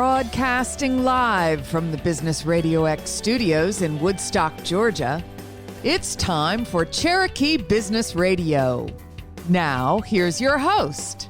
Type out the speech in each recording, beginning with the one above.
Broadcasting live from the Business RadioX studios in Woodstock, Georgia, it's time for Cherokee Business Radio. Now, here's your host.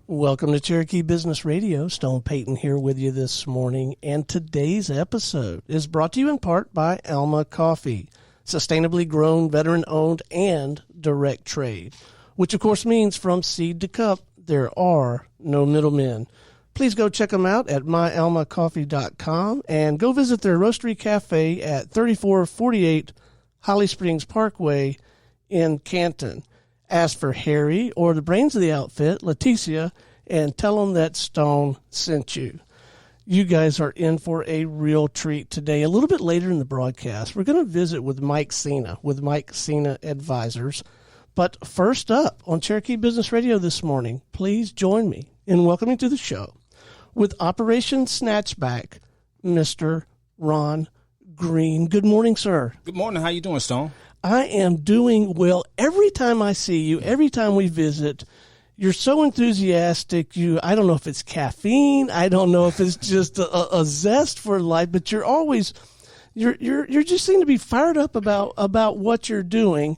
Welcome to Cherokee Business Radio. Stone Payton here with you this morning, and today's episode is brought to you in part by Alma Coffee, sustainably grown, veteran-owned, and direct trade, which of course means from seed to cup, there are no middlemen. Please go check them out at myalmacoffee.com and go visit their roastery cafe at 3448 Holly Springs Parkway in Canton. Ask for Harry or the brains of the outfit, Leticia, and tell them that Stone sent you. You guys are in for a real treat today. A little bit later in the broadcast, we're going to visit with Mike Sena, with Mike Sena Advisors. But first up on Cherokee Business Radio this morning, please join me in welcoming to the show with Operation Snatchback, Mr. Ron Green. Good morning, sir. Good morning. How you doing, Stone? I am doing well. Every time I see you, every time we visit, you're so enthusiastic. I don't know if it's caffeine. I don't know if it's just a zest for life, but you're always, you just seem to be fired up about what you're doing.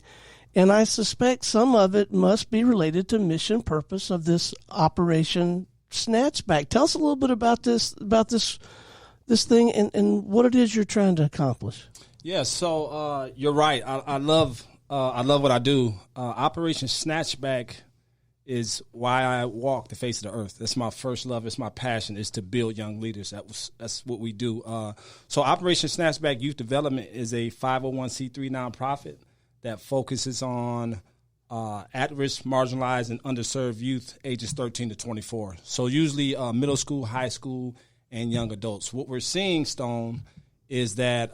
And I suspect some of it must be related to mission purpose of this Operation Snatchback. Tell us a little bit about this thing and what it is you're trying to accomplish. Yeah, so you're right. I love what I do. Operation Snatchback is why I walk the face of the earth. That's my first love. It's my passion. Is to build young leaders. That's what we do. So Operation Snatchback Youth Development is a 501c3 nonprofit that focuses on at-risk, marginalized, and underserved youth ages 13 to 24. So usually middle school, high school, and young adults. What we're seeing, Stone, is that,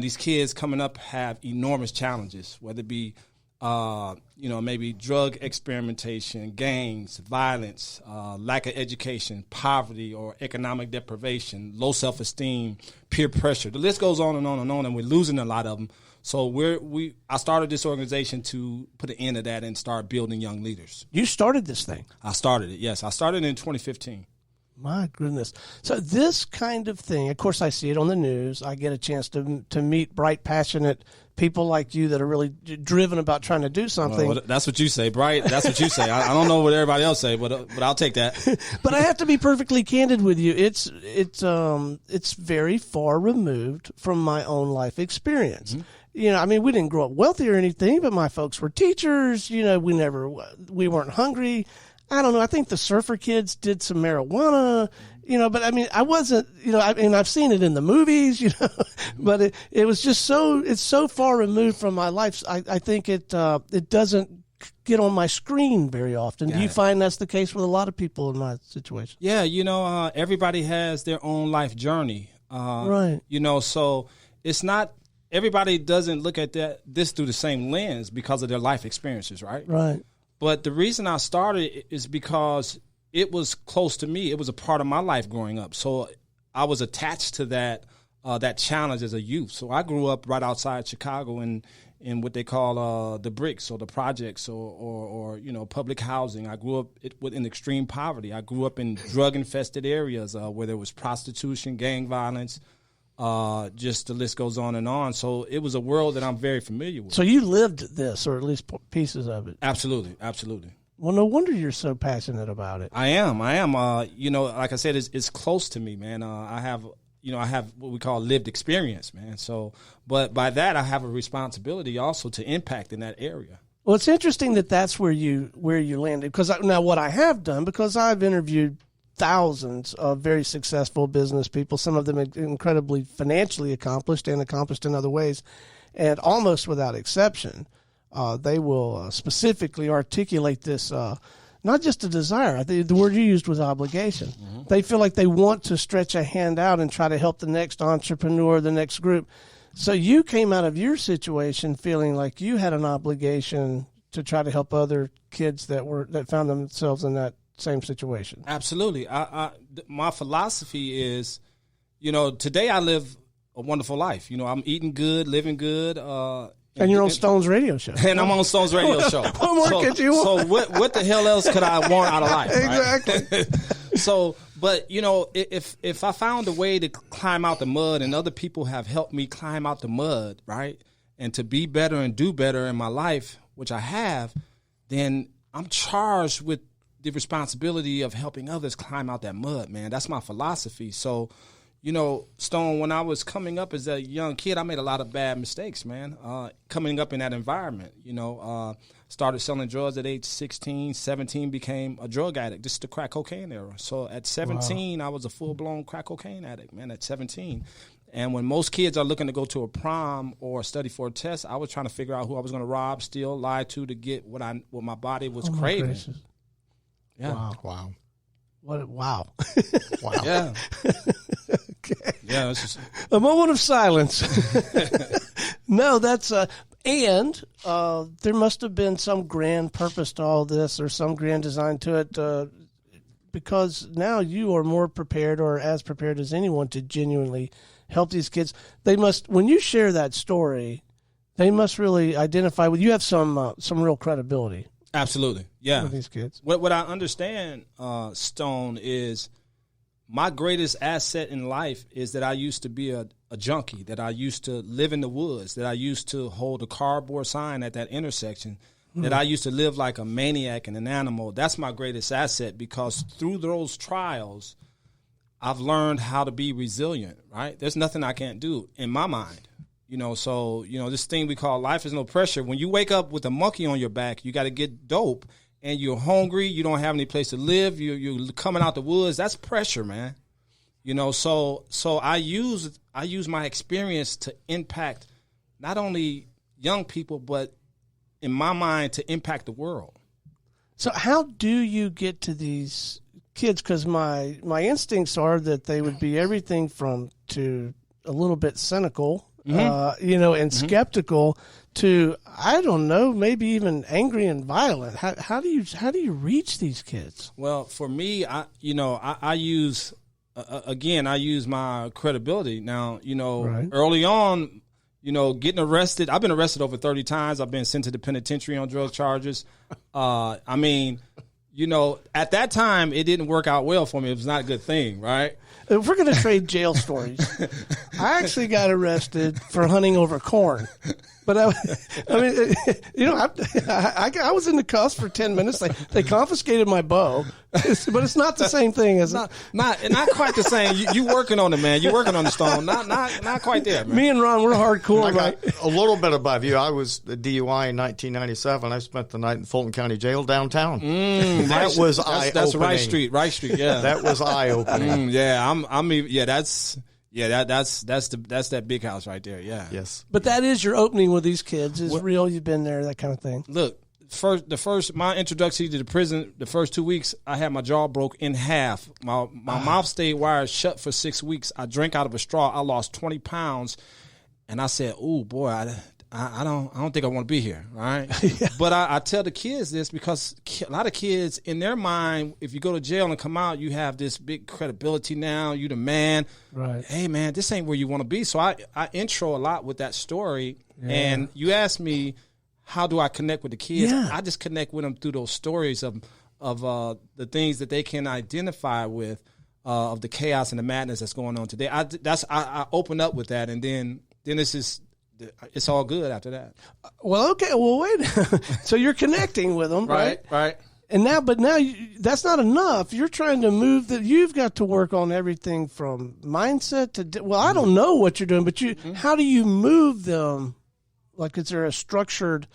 these kids coming up have enormous challenges, whether it be, maybe drug experimentation, gangs, violence, lack of education, poverty or economic deprivation, low self-esteem, peer pressure. The list goes on and on and on, and we're losing a lot of them. So I started this organization to put an end to that and start building young leaders. You started this thing? I started it, yes. I started in 2015. My goodness. So this kind of thing, of course, I see it on the news. I get a chance to meet bright, passionate people like you that are really driven about trying to do something. Well, that's what you say, bright. That's what you say. I don't know what everybody else say, but I'll take that. But I have to be perfectly candid with you. It's very far removed from my own life experience. Mm-hmm. We didn't grow up wealthy or anything, but my folks were teachers. We weren't hungry. I don't know. I think the surfer kids did some marijuana, but I wasn't, I've seen it in the movies, but it was just it's so far removed from my life. I think it doesn't get on my screen very often. Do you find that's the case with a lot of people in my situation? Yeah. Everybody has their own life journey. Right. So it's not, everybody doesn't look at this through the same lens because of their life experiences, right? Right. But the reason I started is because it was close to me. It was a part of my life growing up. So I was attached to that challenge as a youth. So I grew up right outside Chicago in what they call the bricks or the projects or public housing. I grew up in extreme poverty. I grew up in drug-infested areas where there was prostitution, gang violence. Just the list goes on and on. So it was a world that I'm very familiar with. So you lived this, or at least pieces of it. Absolutely. Well, no wonder you're so passionate about it. I am. Like I said, it's close to me, man. I have what we call lived experience, man. So, but by that, I have a responsibility also to impact in that area. Well, it's interesting that's where you landed. Because now what I have done, because I've interviewed thousands of very successful business people, some of them incredibly financially accomplished and accomplished in other ways, and almost without exception, they will specifically articulate this, not just a desire. The word you used was obligation. Mm-hmm. They feel like they want to stretch a hand out and try to help the next entrepreneur, the next group. So you came out of your situation feeling like you had an obligation to try to help other kids that found themselves in that same situation. Absolutely. My philosophy is, today I live a wonderful life. I'm eating good, living good, And you're on Stone's radio show. And I'm on Stone's radio show. What more could you want? So what the hell else could I want out of life? Exactly. Right? So, but if I found a way to climb out the mud, and other people have helped me climb out the mud, right, and to be better and do better in my life, which I have, then I'm charged with the responsibility of helping others climb out that mud, man. That's my philosophy. So, Stone, when I was coming up as a young kid, I made a lot of bad mistakes, man. Coming up in that environment, started selling drugs at age 16, 17, became a drug addict. This is the crack cocaine era. So at 17, wow. I was a full-blown crack cocaine addict, man, at 17. And when most kids are looking to go to a prom or study for a test, I was trying to figure out who I was going to rob, steal, lie to get what my body was craving. Gracious. Yeah. Wow. Wow. Wow. Yeah. Okay. Yeah. It's just a moment of silence. No, that's and there must have been some grand purpose to all this, or some grand design to it, because now you are more prepared, or as prepared as anyone, to genuinely help these kids. They must, when you share that story, they must really identify with you. Have some real credibility. Absolutely, yeah. With these kids. What I understand, Stone, is my greatest asset in life is that I used to be a junkie, that I used to live in the woods, that I used to hold a cardboard sign at that intersection, that I used to live like a maniac and an animal. That's my greatest asset, because through those trials, I've learned how to be resilient, right? There's nothing I can't do in my mind. So this thing we call life is no pressure. When you wake up with a monkey on your back, you got to get dope, and you're hungry, you don't have any place to live, you're coming out the woods. That's pressure, man. So I use my experience to impact not only young people, but in my mind, to impact the world. So how do you get to these kids? Because my instincts are that they would be everything from to a little bit cynical, and skeptical, to, I don't know, maybe even angry and violent. How do you reach these kids? Well, for me, I use I use my credibility. Now, Right. Early on, getting arrested. I've been arrested over 30 times. I've been sent to the penitentiary on drug charges. At that time, it didn't work out well for me. It was not a good thing, right? If we're going to trade jail stories, I actually got arrested for hunting over corn. But I was in the cuffs for 10 minutes. They confiscated my bow, but it's not the same thing as not quite the same. You working on it, man. You working on the Stone. Not quite there, man. Me and Ron, we're hardcore. I got a little bit above you. I was a DUI in 1997. I spent the night in Fulton County Jail downtown. That was eye-opening. That's Right Street. Yeah, that was eye-opening. That's that big house right there. Yeah. Yes. But that is your opening with these kids. Is real. You've been there, that kind of thing. Look, my introduction to the prison, the first 2 weeks, I had my jaw broke in half. My mouth stayed wired shut for 6 weeks. I drank out of a straw. I lost 20 pounds, and I said, "Oh boy, I don't think I want to be here." Right. Yeah. But I tell the kids this because a lot of kids, in their mind, if you go to jail and come out, you have this big credibility now. You the man. Right. Hey man, this ain't where you want to be. So I intro a lot with that story. Yeah. And you ask me, how do I connect with the kids? Yeah. I just connect with them through those stories of the things that they can identify with, of the chaos and the madness that's going on today. I open up with that, and then it's all good after that. Well, okay. Well, wait. So you're connecting with them, right? Right. And now, that's not enough. You're trying to move that. You've got to work on everything from mindset to. Well, I don't know what you're doing, but how do you move them? Like, is there a structured?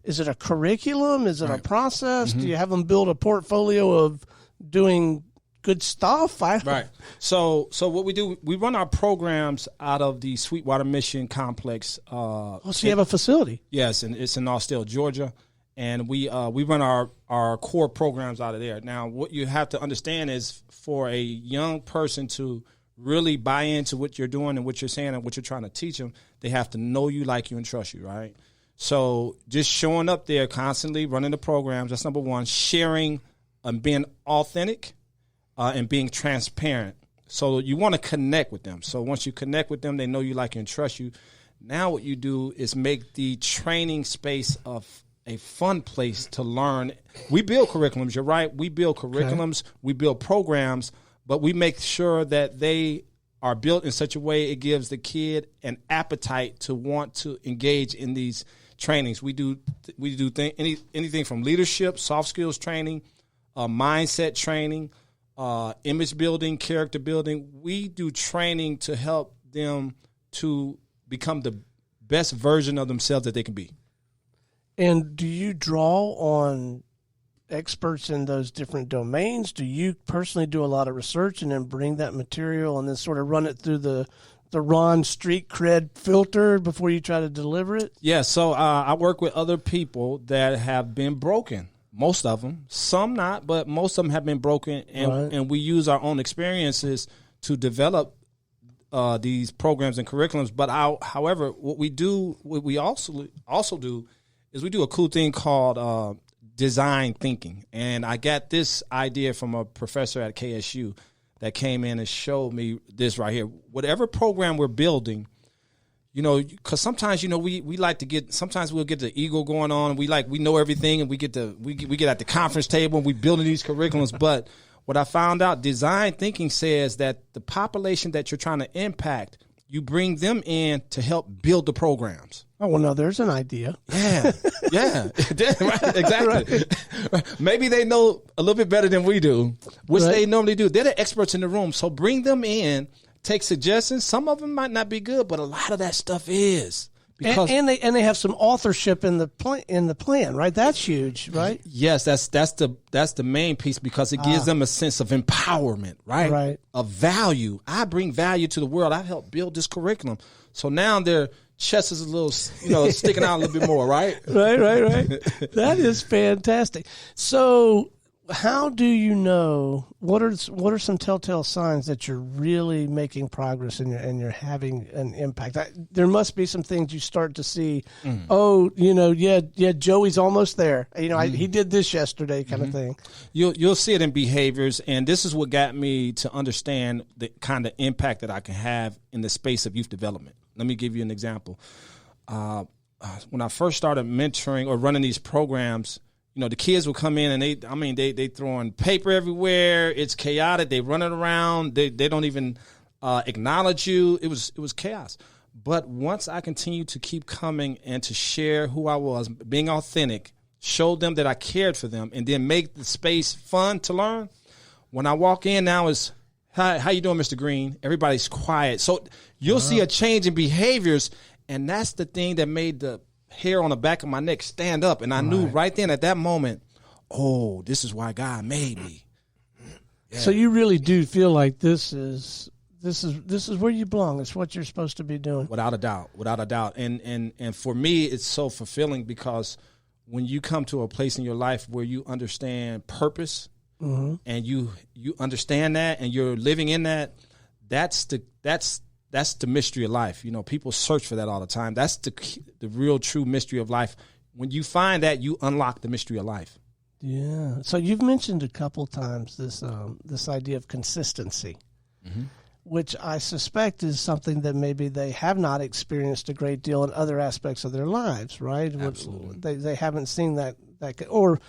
Is it a curriculum? Is it a process? Do you have them build a portfolio of doing good stuff? Right. So what we do, we run our programs out of the Sweetwater Mission Complex. So you have a facility? Yes, and it's in Austell, Georgia, and we run our core programs out of there. Now, what you have to understand is, for a young person to really buy into what you're doing and what you're saying and what you're trying to teach them, they have to know you, like you, and trust you, right? So just showing up there constantly, running the programs, that's number one. Sharing and being authentic and being transparent. So you want to connect with them. So once you connect with them, they know you, like you, and trust you. Now what you do is make the training space of a fun place to learn. We build curriculums. You're right. We build curriculums. Okay. We build programs, but we make sure that they are built in such a way it gives the kid an appetite to want to engage in these trainings. We do anything from leadership, soft skills training, mindset training, image building, character building. We do training to help them to become the best version of themselves that they can be. And do you draw on experts in those different domains? Do you personally do a lot of research and then bring that material and then sort of run it through the Ron Street cred filter before you try to deliver it? Yeah, so I work with other people that have been broken. Most of them, some not, but most of them have been broken, and we use our own experiences to develop these programs and curriculums. But however, what we also do is we do a cool thing called design thinking. And I got this idea from a professor at KSU that came in and showed me this right here. Whatever program we're building, because sometimes, we like to get, sometimes we'll get the ego going on. We know everything, and we get at the conference table and we building these curriculums. But what I found out, design thinking says that the population that you're trying to impact, you bring them in to help build the programs. Oh, well, no, there's an idea. Yeah, right, exactly. Right. Maybe they know a little bit better than we do, which they normally do. They're the experts in the room. So bring them in, take suggestions. Some of them might not be good, but a lot of that stuff is. Because and they have some authorship in the plan, right? That's huge, right? Yes, that's the main piece, because it gives them a sense of empowerment, right? Right. Of value. I bring value to the world. I helped build this curriculum, so now their chest is a little, sticking out a little bit more, right? Right. That is fantastic. So, how do you know, what are some telltale signs that you're really making progress and you're having an impact? There must be some things you start to see. Oh, Joey's almost there. He did this yesterday, kind of thing. You'll see it in behaviors, and this is what got me to understand the kind of impact that I can have in the space of youth development. Let me give you an example. When I first started mentoring or running these programs, the kids will come in and they throwing paper everywhere. It's chaotic. They running around. They don't even acknowledge you. It was chaos. But once I continued to keep coming and to share who I was, being authentic, showed them that I cared for them, and then make the space fun to learn. When I walk in now, it's how you doing, Mr. Green? Everybody's quiet. So you'll see a change in behaviors, and that's the thing that made the hair on the back of my neck stand up, and I knew right then at that moment, oh, this is why God made me. Yeah. So you really do feel like this is where you belong. It's what you're supposed to be doing. Without a doubt. And for me, it's so fulfilling, because when you come to a place in your life where you understand purpose, and you understand that, and you're living in that, that's the mystery of life. People search for that all the time. That's the real true mystery of life. When you find that, you unlock the mystery of life. Yeah. So you've mentioned a couple times this idea of consistency, which I suspect is something that maybe they have not experienced a great deal in other aspects of their lives, right? Absolutely. They haven't seen that or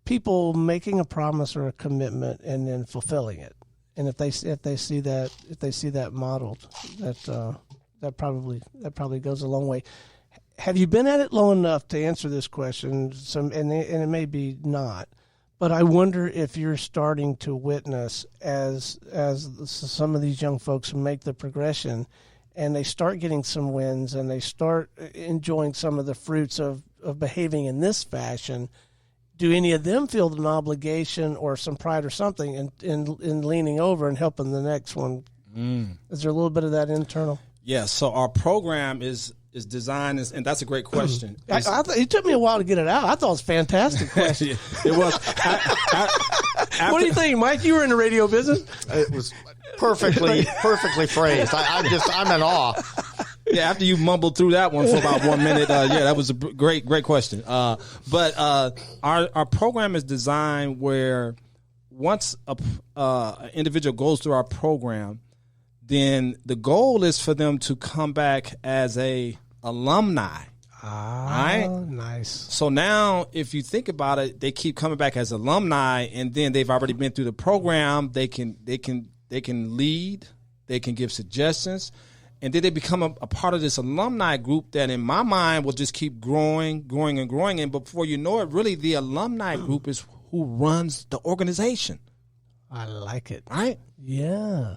people making a promise or a commitment and then fulfilling it. And if they see that modeled, that probably goes a long way. Have you been at it long enough to answer this question? And it may be not, but I wonder if you're starting to witness as some of these young folks make the progression, and they start getting some wins, and they start enjoying some of the fruits of behaving in this fashion. Do any of them feel an obligation or some pride or something in leaning over and helping the next one? Is there a little bit of that internal? Yeah, so our program is designed, and that's a great question. It took me a while to get it out. I thought it was a fantastic question. It was. What do you think, Mike? You were in the radio business. It was perfectly phrased. I'm in awe. Yeah, after you mumbled through that one for about 1 minute, that was a great question. But our program is designed where once an individual goes through our program, then the goal is for them to come back as a alumni. Right? Nice. So now, if you think about it, they keep coming back as alumni, and then they've already been through the program. They can lead, they can give suggestions, and then they become a part of this alumni group that, in my mind, will just keep growing. And before you know it, really, the alumni group is who runs the organization. I like it. Right? Yeah.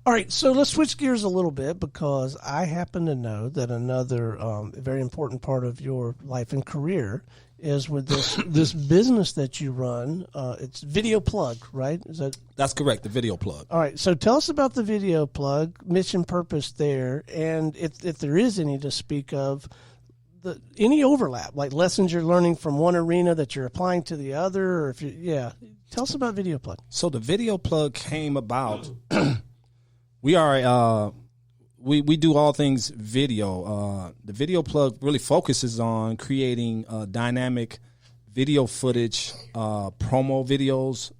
All right, so let's switch gears a little bit, because I happen to know that another very important part of your life and career is with this business that you run. It's Video Plug, right? That's correct, the Video Plug. All right, so tell us about the Video Plug, mission, purpose there, and if there is any to speak of, any overlap, like lessons you're learning from one arena that you're applying to the other, or tell us about Video Plug. So the Video Plug came about. We are we do all things video. The Video Plug really focuses on creating dynamic video footage, promo videos,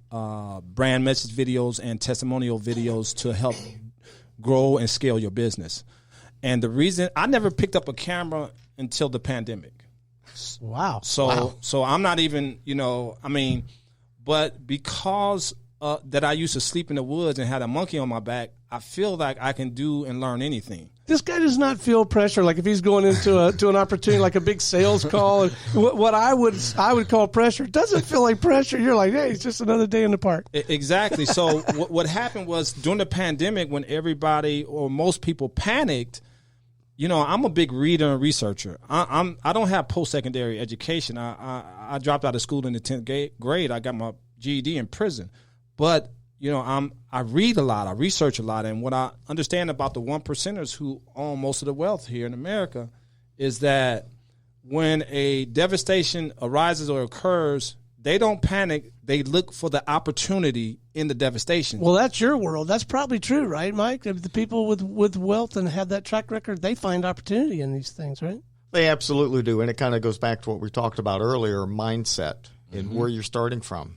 brand message videos, and testimonial videos to help grow and scale your business. And the reason I never picked up a camera until the pandemic. Wow. So I'm not even, but because that I used to sleep in the woods and had a monkey on my back, I feel like I can do and learn anything. This guy does not feel pressure. Like if he's going into to an opportunity, like a big sales call, what I would call pressure doesn't feel like pressure. You're like, hey, it's just another day in the park. Exactly. So what happened was during the pandemic, when everybody or most people panicked, I'm a big reader and researcher. I don't have post-secondary education. I dropped out of school in the 10th grade. I got my GED in prison. But, I read a lot. I research a lot. And what I understand about the 1%ers who own most of the wealth here in America is that when a devastation arises or occurs, they don't panic. They look for the opportunity in the devastation. Well, that's your world. That's probably true, right, Mike? The people with wealth and have that track record, they find opportunity in these things, right? They absolutely do. And it kind of goes back to what we talked about earlier, mindset and where you're starting from.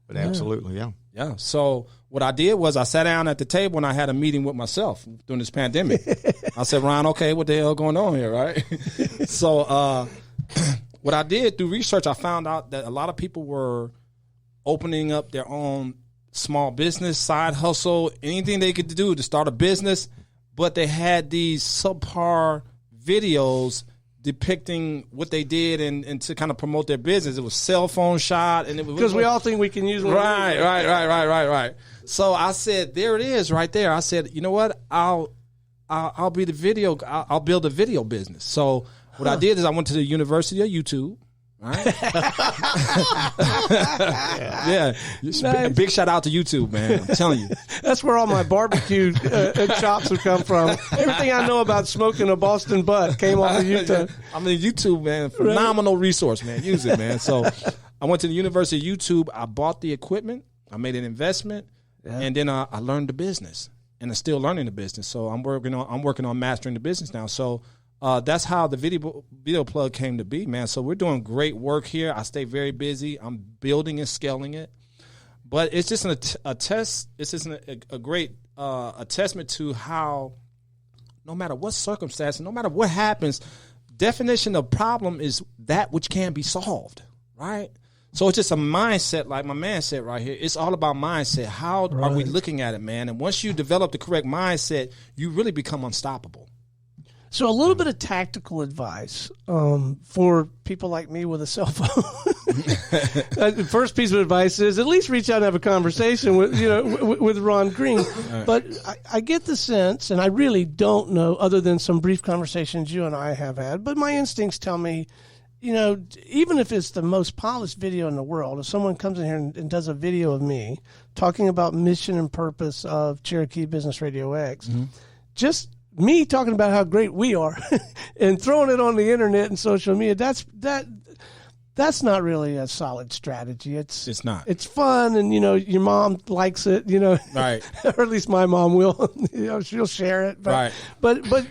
But absolutely, yeah. Yeah. So what I did was I sat down at the table and I had a meeting with myself during this pandemic. I said, Ron, okay, what the hell going on here, right? So what I did through research, I found out that a lot of people were opening up their own small business, side hustle, anything they could do to start a business, but they had these subpar videos depicting what they did and to kind of promote their business. It was cell phone shot, and it was because we all think we can use one. Right. So I said, there it is, right there. I said, you know what? I'll be the video. I'll build a video business. So what I did is I went to the University of YouTube. Right? Yeah. Nice. Big shout out to YouTube, man. I'm telling you. That's where all my barbecue chops have come from. Everything I know about smoking a Boston butt came off of YouTube. I mean, YouTube, man, phenomenal resource, man. Use it, man. So I went to the University of YouTube. I bought the equipment. I made an investment, and then I learned the business, and I'm still learning the business. So I'm working on mastering the business now. So that's how the video plug came to be, man. So we're doing great work here. I stay very busy. I'm building and scaling it, but it's just a test. It's just a great testament to how, no matter what circumstance, no matter what happens, definition of problem is that which can be solved, right? So it's just a mindset, like my man said right here. It's all about mindset. How are we looking at it, man? And once you develop the correct mindset, you really become unstoppable. So a little bit of tactical advice for people like me with a cell phone. The first piece of advice is at least reach out and have a conversation with Ron Green. Right. But I get the sense, and I really don't know other than some brief conversations you and I have had, but my instincts tell me, even if it's the most polished video in the world, if someone comes in here and does a video of me talking about mission and purpose of Cherokee Business RadioX, just me talking about how great we are and throwing it on the internet and social media, that's not really a solid strategy. It's not. It's fun, and your mom likes it, right? Or at least my mom will. She'll share it. But, right. But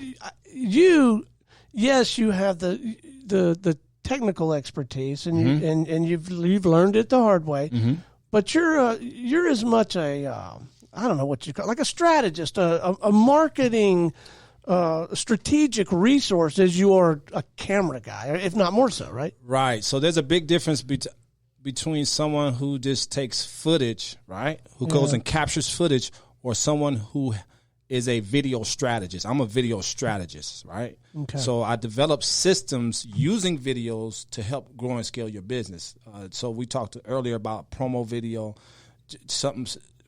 you have the technical expertise, and you've learned it the hard way. But you're as much a I don't know what you call it, like a strategist, a marketing strategic resource as you are a camera guy, if not more so, right? Right. So there's a big difference between someone who just takes footage, right, who goes and captures footage, or someone who is a video strategist. I'm a video strategist, right? Okay. So I develop systems using videos to help grow and scale your business. So we talked earlier about promo video, something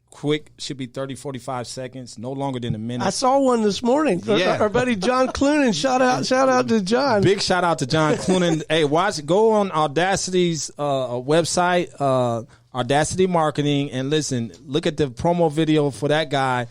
quick, should be 30, 45 seconds, no longer than a minute. I saw one this morning. Yeah. Our buddy John Clunan, shout out to John. Big shout out to John Clunan. Hey, go on Audacity's website, Audacity Marketing, and listen, look at the promo video for that guy.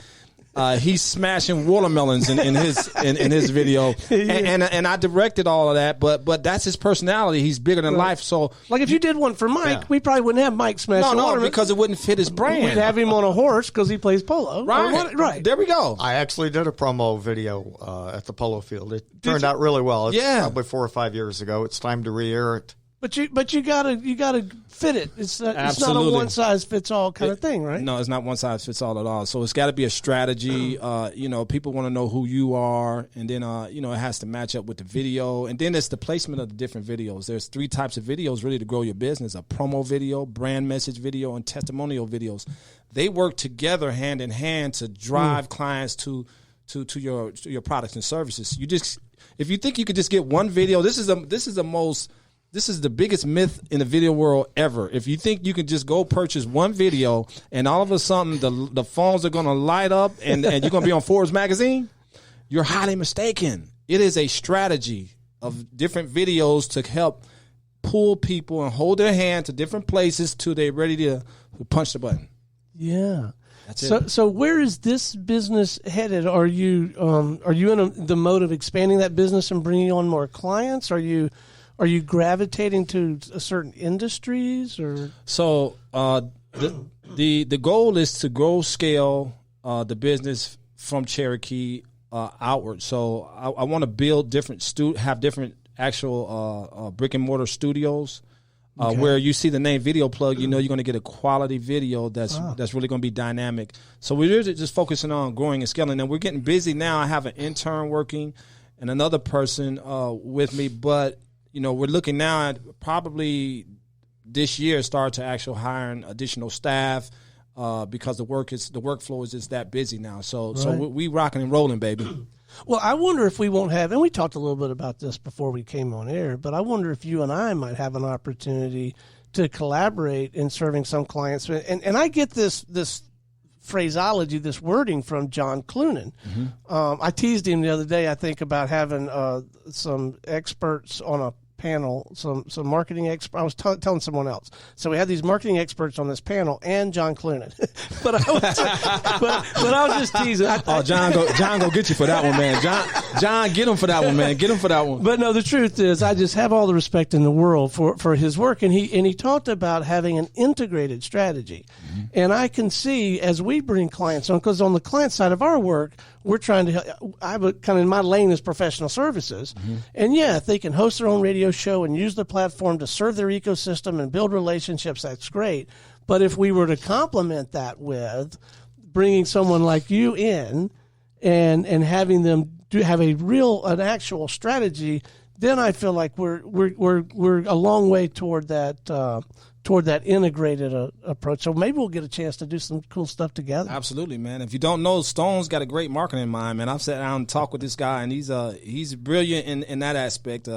He's smashing watermelons in his video, and I directed all of that. But that's his personality. He's bigger than life. So, like if you did one for Mike, we probably wouldn't have Mike smashing watermelons because it wouldn't fit his brand. We'd have him on a horse because he plays polo. Right. There we go. I actually did a promo video at the polo field. It turned out really well. It's probably 4 or 5 years ago. It's time to re-air it. But you gotta fit it. It's not a one size fits all kind of thing, right? No, it's not one size fits all at all. So it's got to be a strategy. People want to know who you are, and then it has to match up with the video, and then it's the placement of the different videos. There's 3 types of videos really to grow your business: a promo video, brand message video, and testimonial videos. They work together hand in hand to drive clients to your products and services. If you think you could just get one video, this is the biggest myth in the video world ever. If you think you can just go purchase one video and all of a sudden the phones are going to light up and you're going to be on Forbes magazine, you're highly mistaken. It is a strategy of different videos to help pull people and hold their hand to different places till they're ready to punch the button. Yeah. That's it. So where is this business headed? Are you in the mode of expanding that business and bringing on more clients? Are you gravitating to certain industries, or? So the goal is to grow, scale the business from Cherokee outward. So I want to build have different actual brick and mortar studios where you see the name Video Plug. You're going to get a quality video that's really going to be dynamic. So we're just focusing on growing and scaling. And we're getting busy now. I have an intern working and another person with me, but we're looking now at probably this year start to actually hiring additional staff because the workflow is just that busy now. So we rocking and rolling, baby. Well, I wonder if we won't have, and we talked a little bit about this before we came on air, but I wonder if you and I might have an opportunity to collaborate in serving some clients. And I get this phraseology, this wording from John Clunan. Mm-hmm. I teased him the other day, I think, about having some experts on a panel, some marketing experts. I was telling someone else. So we had these marketing experts on this panel and John Clunan. but I was just teasing. John go get you for that one, man. John, get him for that one, man. Get him for that one. But no, the truth is, I just have all the respect in the world for his work, and he talked about having an integrated strategy. Mm-hmm. And I can see as we bring clients on, because on the client side of our work, we're trying to. I have a kind of in my lane is professional services, and if they can host their own radio show and use the platform to serve their ecosystem and build relationships, that's great. But if we were to complement that with bringing someone like you in and having them have an actual strategy, then I feel like we're a long way toward that integrated approach. So maybe we'll get a chance to do some cool stuff together. Absolutely, man. If you don't know, Stone's got a great marketing mind, man. I've sat down and talked with this guy, and he's brilliant in that aspect.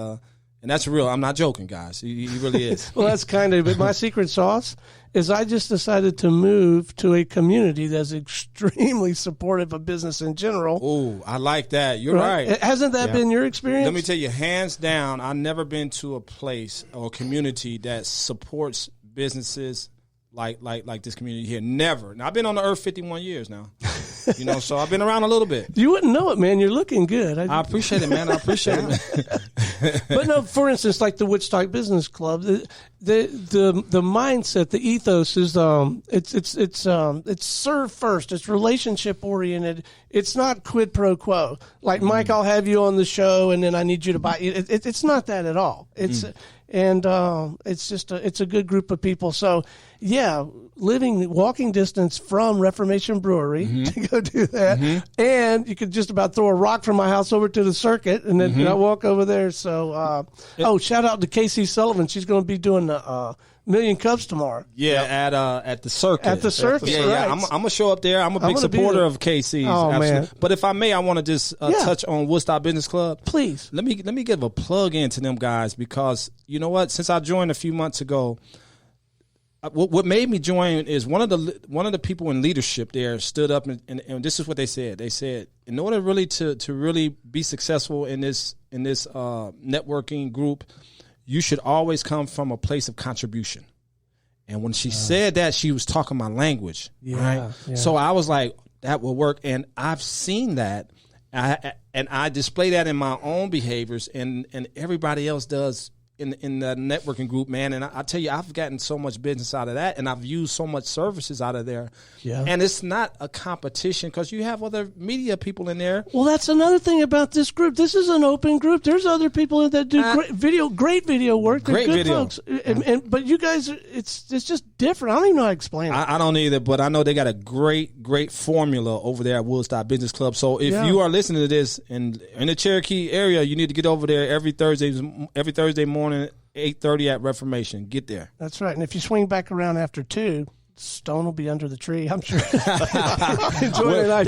And that's real. I'm not joking, guys. He really is. Well, that's kind of it. My secret sauce is I just decided to move to a community that's extremely supportive of business in general. Oh, I like that. You're right. Hasn't that been your experience? Let me tell you, hands down, I've never been to a place or community that supports businesses like this community here. Never. Now, I've been on the earth 51 years now. So I've been around a little bit. You wouldn't know it, man. You're looking good. I appreciate it, man. I appreciate it. But no, for instance, like the Woodstock Business Club, the mindset, the ethos is it's serve first. It's relationship oriented. It's not quid pro quo. Like Mike, I'll have you on the show, and then I need you to buy. It's not that at all. And it's a good group of people. So, yeah, walking distance from Reformation Brewery to go do that. And you could just about throw a rock from my house over to the circuit and then I walk over there. So, shout out to Casey Sullivan. She's going to be doing the Million Cups tomorrow. Yeah, at the circuit. At the circuit, yeah. right. I'm going to show up there. I'm a big supporter of KC's. Oh, man. But if I may, I want to just touch on Woodstock Business Club. Please. Let me give a plug in to them guys, because you know what? Since I joined a few months ago, what made me join is one of the people in leadership there stood up and this is what they said. They said, in order really to really be successful in this networking group, you should always come from a place of contribution. And when she said that, she was talking my language. Right? Yeah. So I was like, that will work. And I've seen that. And I display that in my own behaviors, and everybody else does in the networking group, man. And I tell you, I've gotten so much business out of that, and I've used so much services out of there. Yeah. And it's not a competition, because you have other media people in there. Well, that's another thing about this group. This is an open group. There's other people that do great video work. They're good folks. But you guys, it's just different. I don't even know how to explain it. I don't either, but I know they got a great formula over there at Woodstock Business Club. So if you are listening to this and in the Cherokee area, you need to get over there every Thursday morning, 8:30 at Reformation. Get there. That's right. And if you swing back around after 2, Stone will be under the tree, I'm sure. I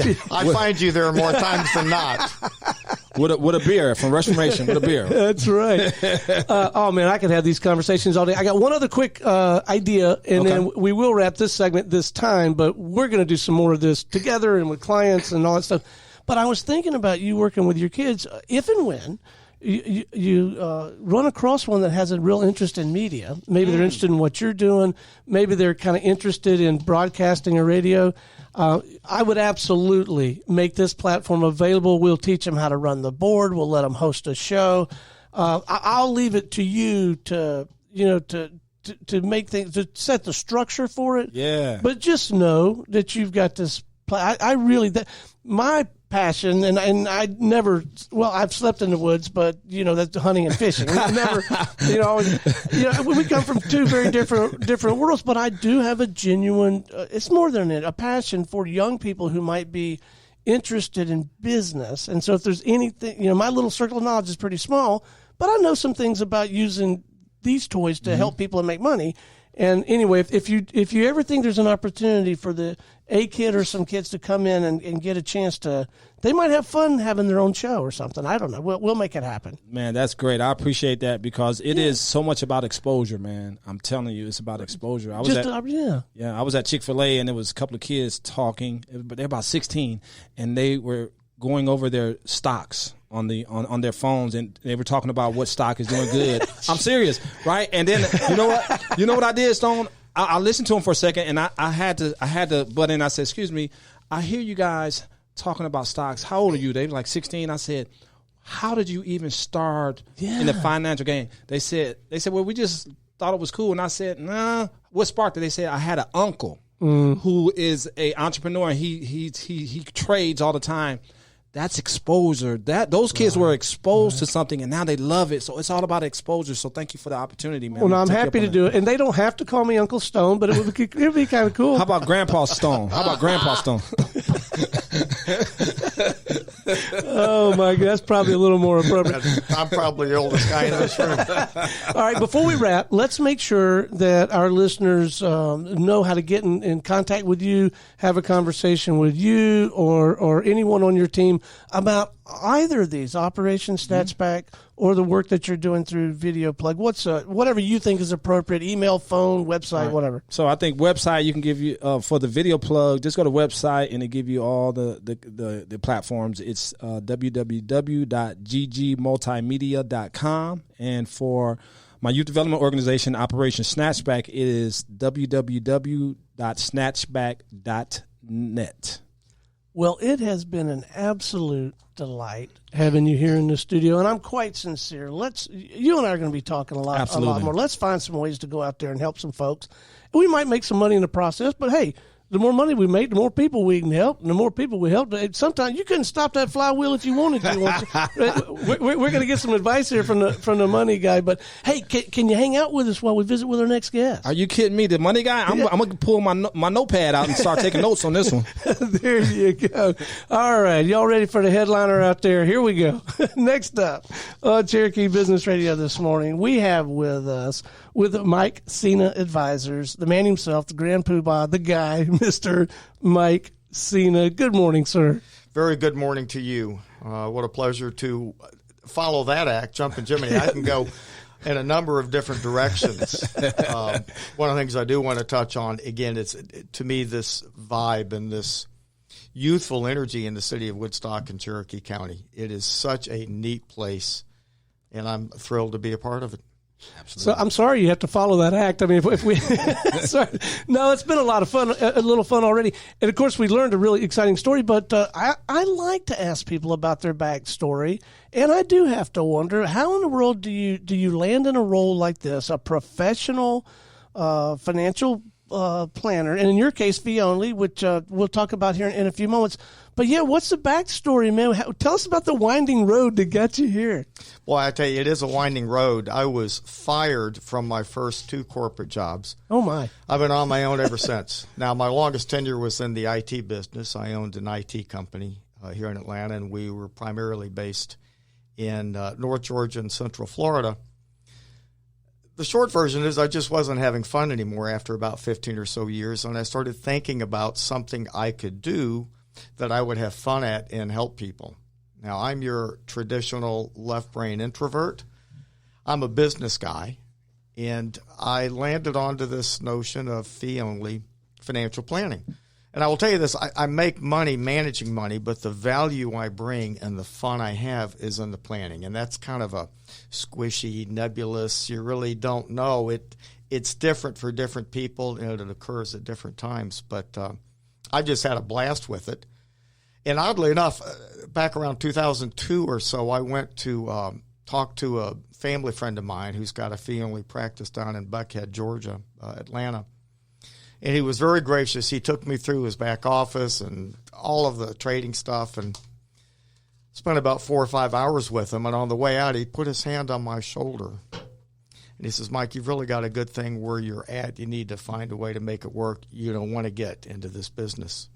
find you there more times than not. With a beer from Reformation. With a beer. That's right. Oh man, I could have these conversations all day. I got one other quick idea, and then we will wrap this segment this time. But we're going to do some more of this together and with clients and all that stuff. But I was thinking about you working with your kids, if and when you run across one that has a real interest in media. Maybe they're interested in what you're doing. Maybe they're kind of interested in broadcasting or radio. I would absolutely make this platform available. We'll teach them how to run the board. We'll let them host a show. I'll leave it to you to make things, to set the structure for it. Yeah. But just know that you've got this. My passion, and I never, I've slept in the woods, but that's hunting and fishing. I never, we come from two very different worlds, but I do have a genuine, it's more than a passion for young people who might be interested in business. And so if there's anything, my little circle of knowledge is pretty small, but I know some things about using these toys to help people and make money. And anyway, if you ever think there's an opportunity for a kid or some kids to come in and get a chance to, they might have fun having their own show or something. I don't know. We'll make it happen. Man, that's great. I appreciate that, because it is so much about exposure, man. I'm telling you, it's about exposure. I was at Chick-fil-A, and there was a couple of kids talking, but they're about 16, and they were going over their stocks on their phones, and they were talking about what stock is doing good. I'm serious, right? And then you know what I did, Stone? I listened to him for a second, and I had to butt in. I said, "Excuse me, I hear you guys talking about stocks. How old are you?" They were like 16. I said, "How did you even start in the financial game?" They said, "Well, we just thought it was cool." And I said, "Nah, what sparked it?" They said, "I had an uncle who is a entrepreneur, and he trades all the time." That's exposure. Those kids were exposed to something, and now they love it. So it's all about exposure. So thank you for the opportunity, man. Well, I'm happy to do it. And they don't have to call me Uncle Stone, but it would be kind of cool. How about Grandpa Stone? Oh, my God. That's probably a little more appropriate. I'm probably the oldest guy in this room. All right. Before we wrap, let's make sure that our listeners know how to get in contact with you, have a conversation with you or anyone on your team about either of these, Operation Snatchback or the work that you're doing through Video Plug. Whatever you think is appropriate, email, phone, website, whatever. So I think website, you can give you, for the Video Plug, just go to website and it give you all the platforms. It's www.ggmultimedia.com. And for my youth development organization, Operation Snatchback, it is www.snatchback.net. Well, it has been an absolute delight having you here in the studio, and I'm quite sincere. You and I are going to be talking a lot more. Let's find some ways to go out there and help some folks. We might make some money in the process, but hey, the more money we make, the more people we can help, and the more people we help. Sometimes you couldn't stop that flywheel if you wanted to. We're going to get some advice here from the money guy. But hey, can you hang out with us while we visit with our next guest? Are you kidding me? The money guy? I'm going to pull my notepad out and start taking notes on this one. There you go. All right, y'all ready for the headliner out there? Here we go. Next up on Cherokee Business Radio this morning, we have with us, with Mike Sena Advisors, the man himself, the grand poobah, the guy, Mr. Mike Sena. Good morning, sir. Very good morning to you. What a pleasure to follow that act, Jumpin' Jiminy. I can go in a number of different directions. One of the things I do want to touch on, again, it's to me this vibe and this youthful energy in the city of Woodstock and Cherokee County. It is such a neat place, and I'm thrilled to be a part of it. Absolutely. So I'm sorry you have to follow that act. I mean, if we sorry. No, it's been a lot of fun, a little fun already. And of course, we learned a really exciting story, but I like to ask people about their backstory. And I do have to wonder, how in the world do you land in a role like this, a professional financial planner, and in your case, fee only, which we'll talk about here in a few moments. But yeah, what's the backstory, man? Tell us about the winding road that got you here. Well, I tell you, it is a winding road. I was fired from my first 2 corporate jobs. Oh, my. I've been on my own ever since. Now, my longest tenure was in the IT business. I owned an IT company here in Atlanta, and we were primarily based in North Georgia and Central Florida. The short version is I just wasn't having fun anymore after about 15 or so years, and I started thinking about something I could do that I would have fun at and help people. Now, I'm your traditional left-brain introvert. I'm a business guy, and I landed onto this notion of fee-only financial planning. And I will tell you this, I make money managing money, but the value I bring and the fun I have is in the planning. And that's kind of a squishy, nebulous, you really don't know. It's different for different people, and it occurs at different times. But I just had a blast with it. And oddly enough, back around 2002 or so, I went to talk to a family friend of mine who's got a fee-only practice down in Buckhead, Georgia, Atlanta. And he was very gracious. He took me through his back office and all of the trading stuff and spent about 4 or 5 hours with him. And on the way out, he put his hand on my shoulder. And he says, Mike, you've really got a good thing where you're at. You need to find a way to make it work. You don't want to get into this business.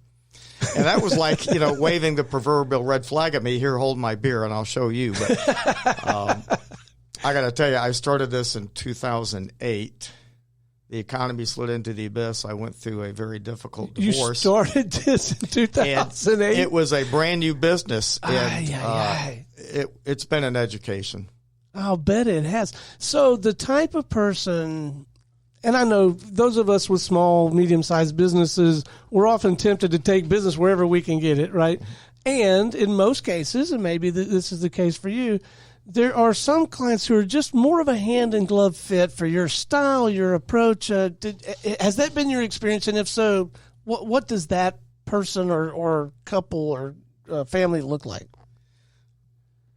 And that was like, waving the proverbial red flag at me. Here, hold my beer, and I'll show you. But I got to tell you, I started this in 2008. The economy slid into the abyss. I went through a very difficult divorce. You started this in 2008? It was a brand new business. And it's been an education. I'll bet it has. So the type of person, and I know those of us with small, medium-sized businesses, we're often tempted to take business wherever we can get it, right? And in most cases, and maybe this is the case for you, there are some clients who are just more of a hand-in-glove fit for your style, your approach. Has that been your experience? And if so, what does that person or couple or family look like?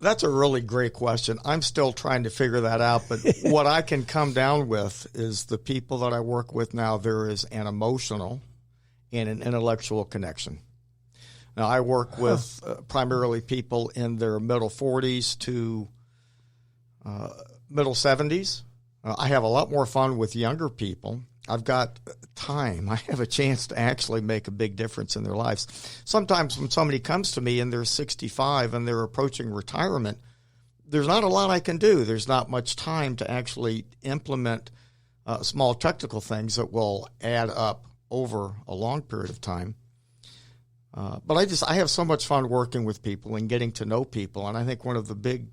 That's a really great question. I'm still trying to figure that out. But what I can come down with is the people that I work with now, there is an emotional and an intellectual connection. Now, I work with primarily people in their middle 40s to middle 70s. I have a lot more fun with younger people. I've got time. I have a chance to actually make a big difference in their lives. Sometimes when somebody comes to me and they're 65 and they're approaching retirement, there's not a lot I can do. There's not much time to actually implement small technical things that will add up over a long period of time. But I have so much fun working with people and getting to know people. And I think one of the big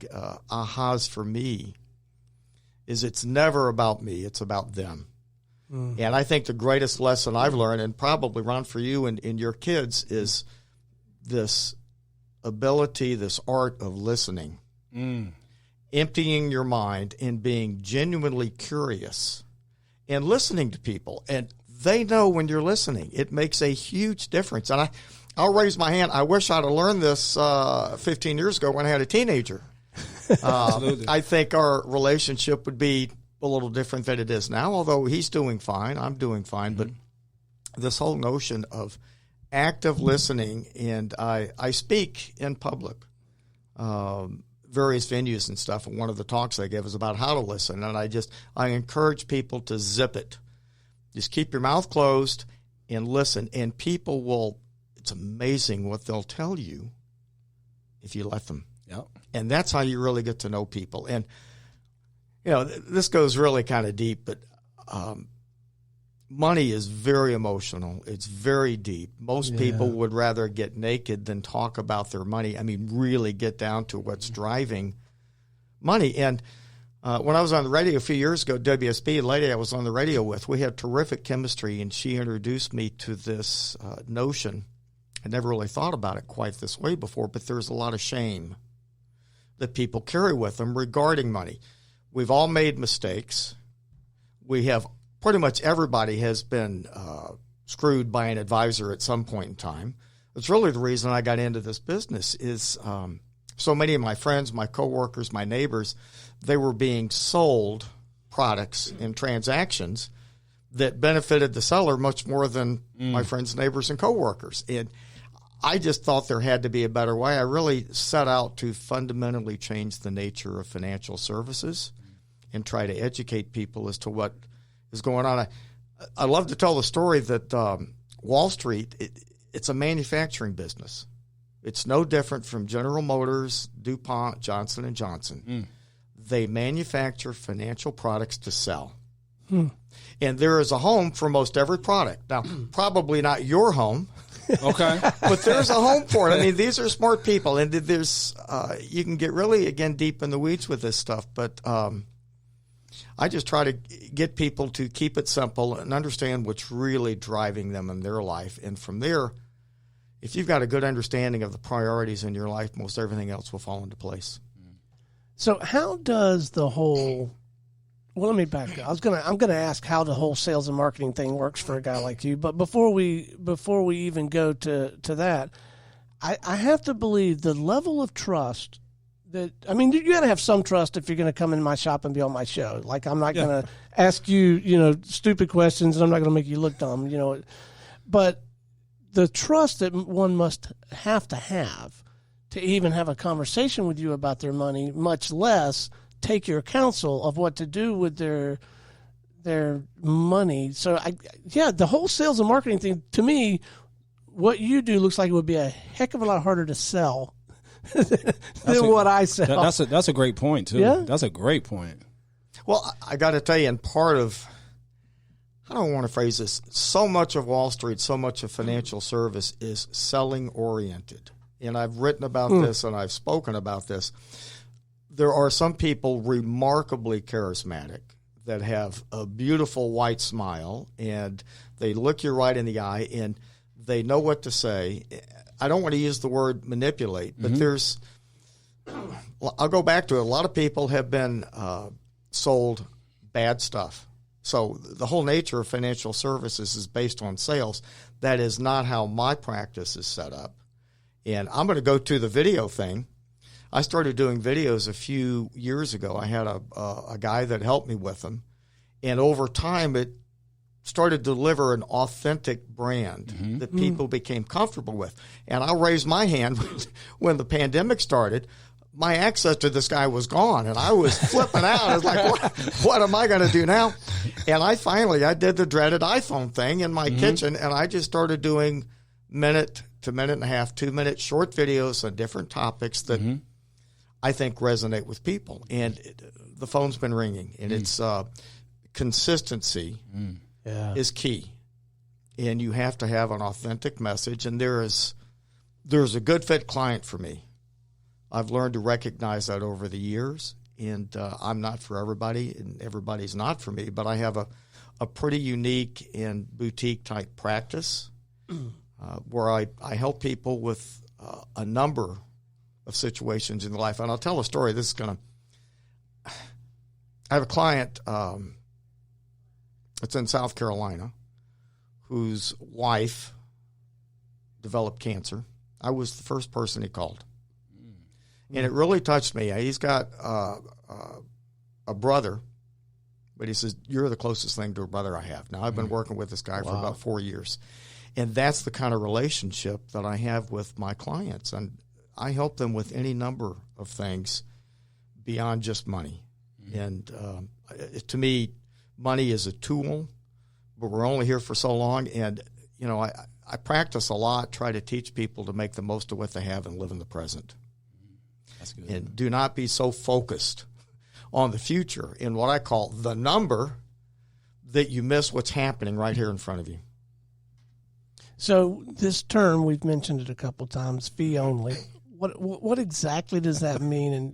ahas for me is it's never about me. It's about them. Mm. And I think the greatest lesson I've learned, and probably, Ron, for you and your kids, is this ability, this art of listening, emptying your mind and being genuinely curious and listening to people. And they know when you're listening. It makes a huge difference. And I'll raise my hand. I wish I'd have learned this 15 years ago when I had a teenager. Absolutely. I think our relationship would be a little different than it is now, although he's doing fine. I'm doing fine. Mm-hmm. this whole notion of active listening, and I speak in public, various venues and stuff, and one of the talks I give is about how to listen, and I encourage people to zip it. Just keep your mouth closed and listen, and people will, it's amazing what they'll tell you if you let them. Yep. And that's how you really get to know people. And, this goes really kind of deep, but money is very emotional. It's very deep. Most people would rather get naked than talk about their money. I mean, really get down to what's driving money. And when I was on the radio a few years ago, WSB, a lady I was on the radio with, we had terrific chemistry, and she introduced me to this notion. I never really thought about it quite this way before, but there's a lot of shame that people carry with them regarding money. We've all made mistakes. Pretty much everybody has been screwed by an advisor at some point in time. It's really the reason I got into this business is so many of my friends, my coworkers, my neighbors, they were being sold products and transactions that benefited the seller much more than my friends, neighbors, and coworkers. And I just thought there had to be a better way. I really set out to fundamentally change the nature of financial services and try to educate people as to what is going on. I love to tell the story that Wall Street, it's a manufacturing business. It's no different from General Motors, DuPont, Johnson & Johnson. They manufacture financial products to sell. And there is a home for most every product. Now, probably not your home. Okay. But there's a home for it. I mean, these are smart people. And there's you can get really, again, deep in the weeds with this stuff. But I just try to get people to keep it simple and understand what's really driving them in their life. And from there, if you've got a good understanding of the priorities in your life, most everything else will fall into place. So how does the whole – well, let me back up. I'm gonna ask how the whole sales and marketing thing works for a guy like you. But before we even go to that, I have to believe the level of trust – I mean, you got to have some trust if you're going to come in my shop and be on my show. Like, I'm not going to ask you, stupid questions, and I'm not going to make you look dumb, But the trust that one must have to even have a conversation with you about their money, much less take your counsel of what to do with their money. So, the whole sales and marketing thing, to me, what you do looks like it would be a heck of a lot harder to sell than what I sell. That's a great point, too. Yeah? That's a great point. Well, I got to tell you, and part of, I don't want to phrase this, so much of Wall Street, so much of financial service is selling oriented. And I've written about this and I've spoken about this. There are some people remarkably charismatic that have a beautiful white smile and they look you right in the eye and they know what to say. I don't want to use the word manipulate, but I'll go back to it. A lot of people have been sold bad stuff. So the whole nature of financial services is based on sales. That is not how my practice is set up. And I'm going to go to the video thing. I started doing videos a few years ago. I had a guy that helped me with them. And over time, it started to deliver an authentic brand that people became comfortable with. And I'll raise my hand when the pandemic started. My access to this guy was gone, and I was flipping out. I was like, what am I going to do now? And I did the dreaded iPhone thing in my kitchen, and I just started doing minute to minute and a half, 2-minute short videos on different topics that I think resonate with people. And the phone's been ringing, and it's consistency is key. And you have to have an authentic message, and there's a good fit client for me. I've learned to recognize that over the years, and I'm not for everybody, and everybody's not for me, but I have a pretty unique and boutique-type practice where I help people with a number of situations in their life. And I'll tell a story. I have a client that's in South Carolina whose wife developed cancer. I was the first person he called. And it really touched me. He's got a brother But he says, you're the closest thing to a brother I have. Now, I've been working with this guy for about 4 years. And that's the kind of relationship that I have with my clients. And I help them with any number of things beyond just money. And to me, money is a tool, but we're only here for so long. And, you know, I practice a lot, try to teach people to make the most of what they have and live in the present. That's good. And do not be so focused on the future in what I call the number that you miss what's happening right here in front of you. So this term, we've mentioned it a couple times, fee only. What exactly does that mean,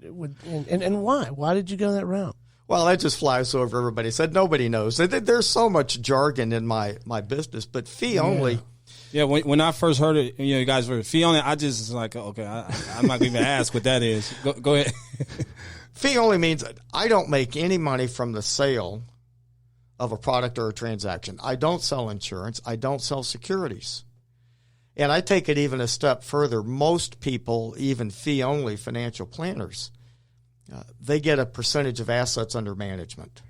and why? Why did you go that route? Well, that just flies over everybody. Said nobody knows. There's so much jargon in my business, but fee only. Yeah, when I first heard it, you guys were fee only. I just was like, okay, I'm not going to even ask what that is. Go ahead. Fee only means I don't make any money from the sale of a product or a transaction. I don't sell insurance. I don't sell securities. And I take it even a step further. Most people, even fee-only financial planners, they get a percentage of assets under management,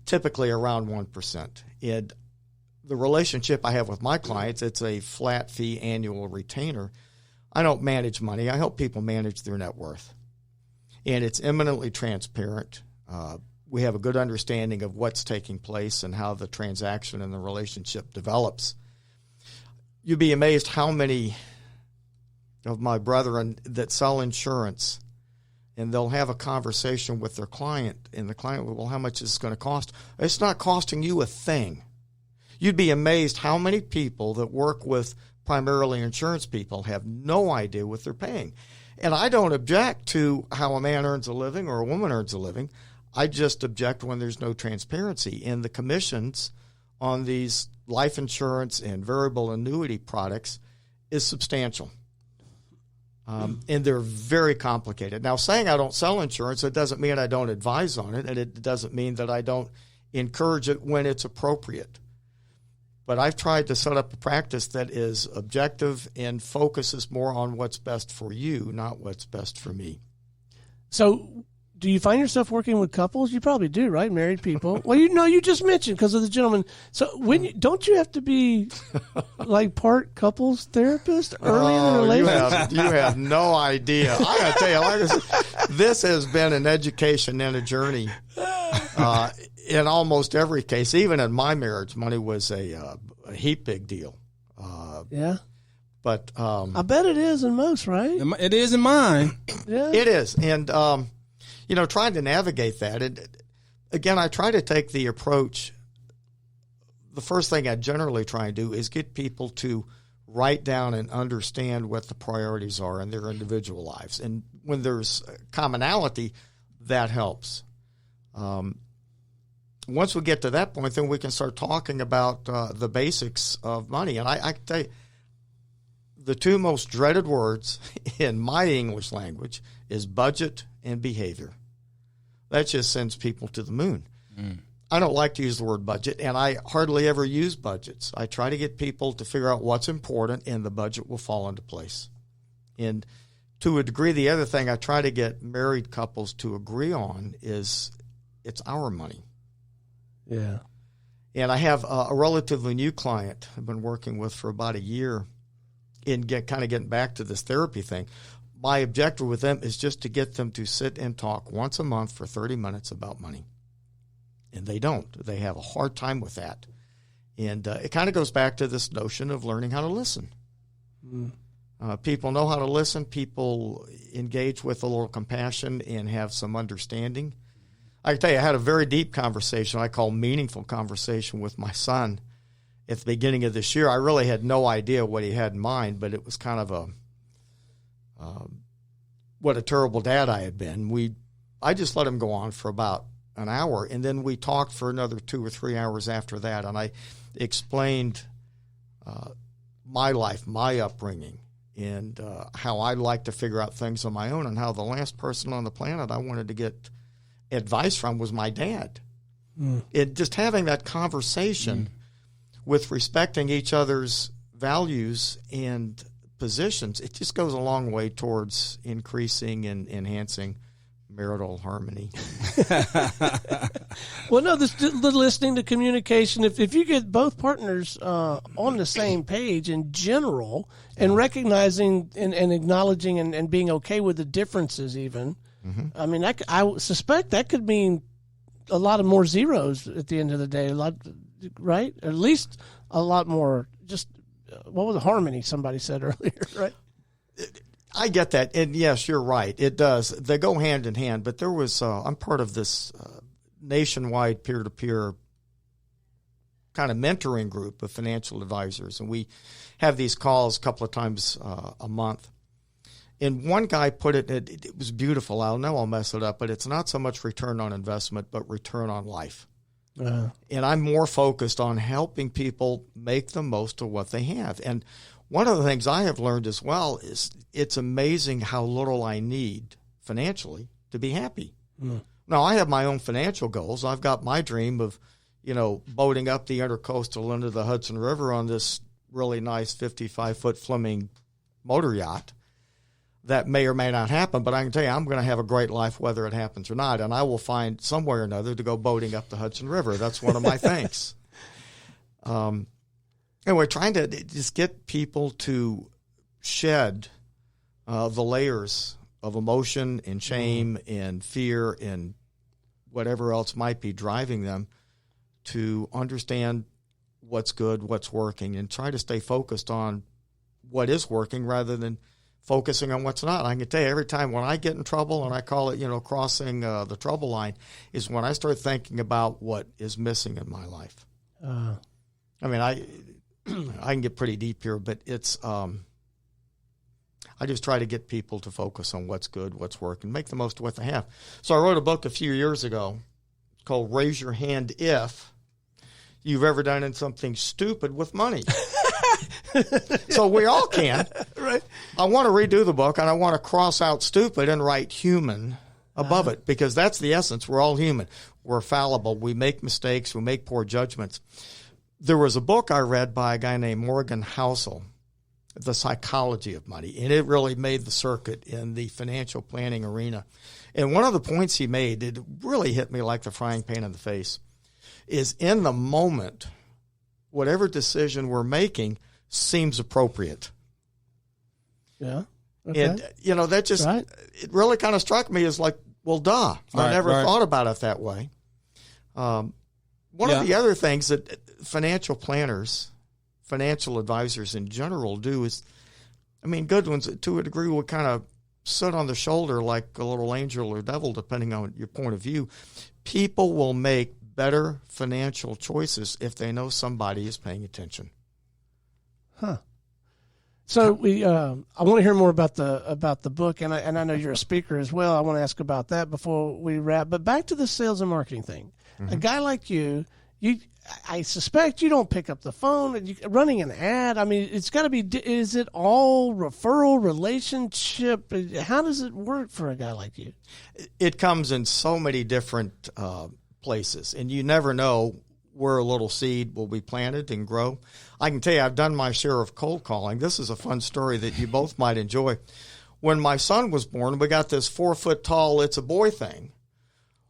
typically around 1%. And the relationship I have with my clients, it's a flat fee annual retainer. I don't manage money. I help people manage their net worth. And it's eminently transparent. We have a good understanding of what's taking place and how the transaction and the relationship develops. You'd be amazed how many of my brethren that sell insurance, and they'll have a conversation with their client, and the client will, well, how much is this going to cost? It's not costing you a thing. You'd be amazed how many people that work with primarily insurance people have no idea what they're paying. And I don't object to how a man earns a living or a woman earns a living. I just object when there's no transparency. And the commissions on these life insurance and variable annuity products is substantial. And they're very complicated. Now, saying I don't sell insurance, it doesn't mean I don't advise on it, and it doesn't mean that I don't encourage it when it's appropriate. But I've tried to set up a practice that is objective and focuses more on what's best for you, not what's best for me. So do you find yourself working with couples? You probably do, right? Married people. Well, you just mentioned because of the gentleman. So don't you have to be like part couples therapist early in the relationship? You have no idea. I got to tell you, like I said, this has been an education and a journey. In almost every case, even in my marriage, money was a heap big deal. Yeah. But I bet it is in most, right? It is in mine. Yeah. It is. And, trying to navigate that, again, I try to take the approach, the first thing I generally try and do is get people to write down and understand what the priorities are in their individual lives. And when there's commonality, that helps. Once we get to that point, then we can start talking about the basics of money. And I can tell you, the two most dreaded words in my English language is budget and behavior. That just sends people to the moon. I don't like to use the word budget, and I hardly ever use budgets. I try to get people to figure out what's important, and the budget will fall into place. And to a degree, the other thing I try to get married couples to agree on is it's our money. Yeah. And I have a relatively new client I've been working with for about a year in getting back to this therapy thing. My objective with them is just to get them to sit and talk once a month for 30 minutes about money. And they don't. They have a hard time with that. And it kind of goes back to this notion of learning how to listen. People know how to listen. People engage with a little compassion and have some understanding. I can tell you, I had a very deep conversation, I call meaningful conversation, with my son at the beginning of this year. I really had no idea what he had in mind, but it was kind of what a terrible dad I had been. I just let him go on for about an hour, and then we talked for another 2 or 3 hours after that, and I explained my life, my upbringing, and how I like to figure out things on my own, and how the last person on the planet I wanted to get advice from was my dad. It just having that conversation with respecting each other's values and positions, it just goes a long way towards increasing and enhancing marital harmony. Well, no, the listening to communication. If you get both partners on the same page in general, and recognizing and acknowledging and being okay with the differences, even, I mean, I suspect that could mean a lot of more zeros at the end of the day. A lot, right? Or at least a lot more. Just what was the harmony? Somebody said earlier, right? I get that, and yes, you're right. It does. They go hand in hand. But there was I'm part of this nationwide peer-to-peer kind of mentoring group of financial advisors, and we have these calls a couple of times a month. And one guy put it was beautiful. I'll mess it up, but it's not so much return on investment, but return on life. And I'm more focused on helping people make the most of what they have. And one of the things I have learned as well is it's amazing how little I need financially to be happy. Now, I have my own financial goals. I've got my dream of, boating up the intercoastal into the Hudson River on this really nice 55-foot Fleming motor yacht. That may or may not happen, but I can tell you I'm going to have a great life whether it happens or not, and I will find some way or another to go boating up the Hudson River. That's one of my things. Anyway, trying to just get people to shed the layers of emotion and shame and fear and whatever else might be driving them to understand what's good, what's working, and try to stay focused on what is working rather than focusing on what's not. I can tell you every time when I get in trouble, and I call it, crossing the trouble line, is when I start thinking about what is missing in my life. I mean, I can get pretty deep here, but it's I just try to get people to focus on what's good, what's working, make the most of what they have. So I wrote a book a few years ago called Raise Your Hand If You've Ever Done Something Stupid with Money. So we all can. Right. I want to redo the book, and I want to cross out stupid and write human above it, because that's the essence. We're all human. We're fallible. We make mistakes. We make poor judgments. There was a book I read by a guy named Morgan Housel, The Psychology of Money, and it really made the circuit in the financial planning arena. And one of the points he made, it really hit me like the frying pan in the face, is in the moment, whatever decision we're making seems appropriate. Yeah. Okay. And, that just, it really kind of struck me as like, well, duh. I never thought about it that way. One of the other things that financial planners, financial advisors in general do is, good ones to a degree will kind of sit on the shoulder like a little angel or devil, depending on your point of view. People will make better financial choices if they know somebody is paying attention. Huh. So I want to hear more about the book, and I know you're a speaker as well. I want to ask about that before we wrap. But back to the sales and marketing thing. A guy like you, I suspect you don't pick up the phone. Running an ad, it's got to be. Is it all referral, relationship? How does it work for a guy like you? It comes in so many different places, and you never know where a little seed will be planted and grow. I can tell you I've done my share of cold calling. This is a fun story that you both might enjoy. When my son was born, we got this 4-foot-tall It's a Boy thing.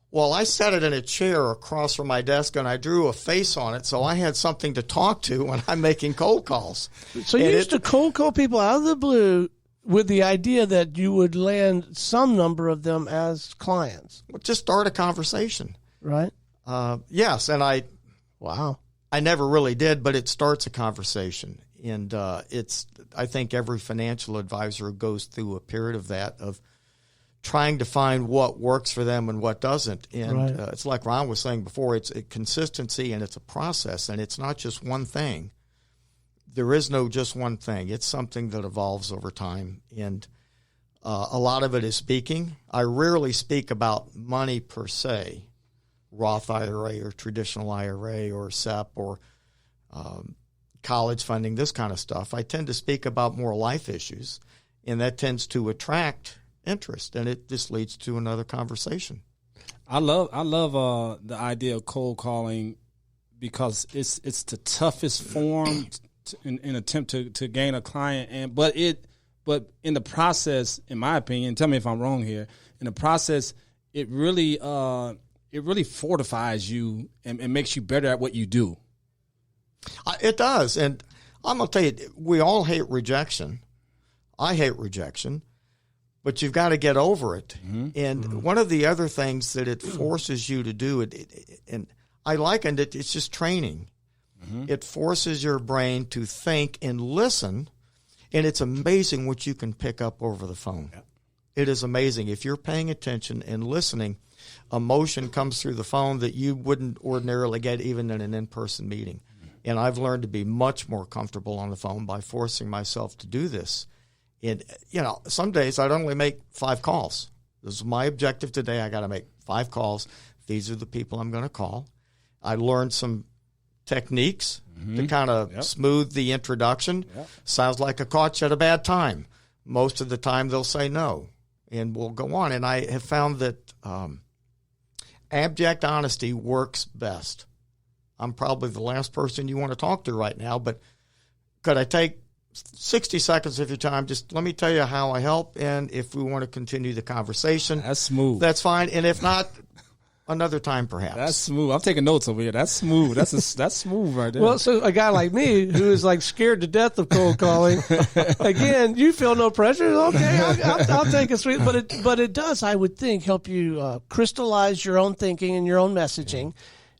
Well, I set it in a chair across from my desk, and I drew a face on it, so I had something to talk to when I'm making cold calls. So you used to cold call people out of the blue with the idea that you would land some number of them as clients. Just start a conversation. Right? Yes, and I never really did, but it starts a conversation. And I think every financial advisor goes through a period of that, of trying to find what works for them and what doesn't. And it's like Ron was saying before, it's a consistency and it's a process, and it's not just one thing. There is no just one thing. It's something that evolves over time. And a lot of it is speaking. I rarely speak about money per se, Roth IRA or traditional IRA or SEP or college funding, this kind of stuff. I tend to speak about more life issues, and that tends to attract interest, and it just leads to another conversation. I love the idea of cold calling, because it's the toughest form in attempt to gain a client, but in the process, in my opinion, tell me if I'm wrong here, in the process, it really it really fortifies you and makes you better at what you do. It does. And I'm going to tell you, we all hate rejection. I hate rejection, but you've got to get over it. Mm-hmm. And one of the other things that it forces you to do, and I likened it, it's just training. Mm-hmm. It forces your brain to think and listen, and it's amazing what you can pick up over the phone. Yeah. It is amazing. If you're paying attention and listening, emotion comes through the phone that you wouldn't ordinarily get even in an in-person meeting. And I've learned to be much more comfortable on the phone by forcing myself to do this. And, some days I'd only make 5 calls. This is my objective today. I got to make 5 calls. These are the people I'm going to call. I learned some techniques to kind of smooth the introduction. Yep. Sounds like I caught you at a bad time. Most of the time they'll say no, and we'll go on. And I have found that abject honesty works best. I'm probably the last person you want to talk to right now, but could I take 60 seconds of your time? Just let me tell you how I help, and if we want to continue the conversation, that's smooth. That's fine, and if not, another time perhaps. That's smooth. I'm taking notes over here. That's smooth. That's smooth right there. Well, so a guy like me who is like scared to death of cold calling, again, you feel no pressure. Okay, I'll take a sweet, but it does, I would think, help you crystallize your own thinking and your own messaging.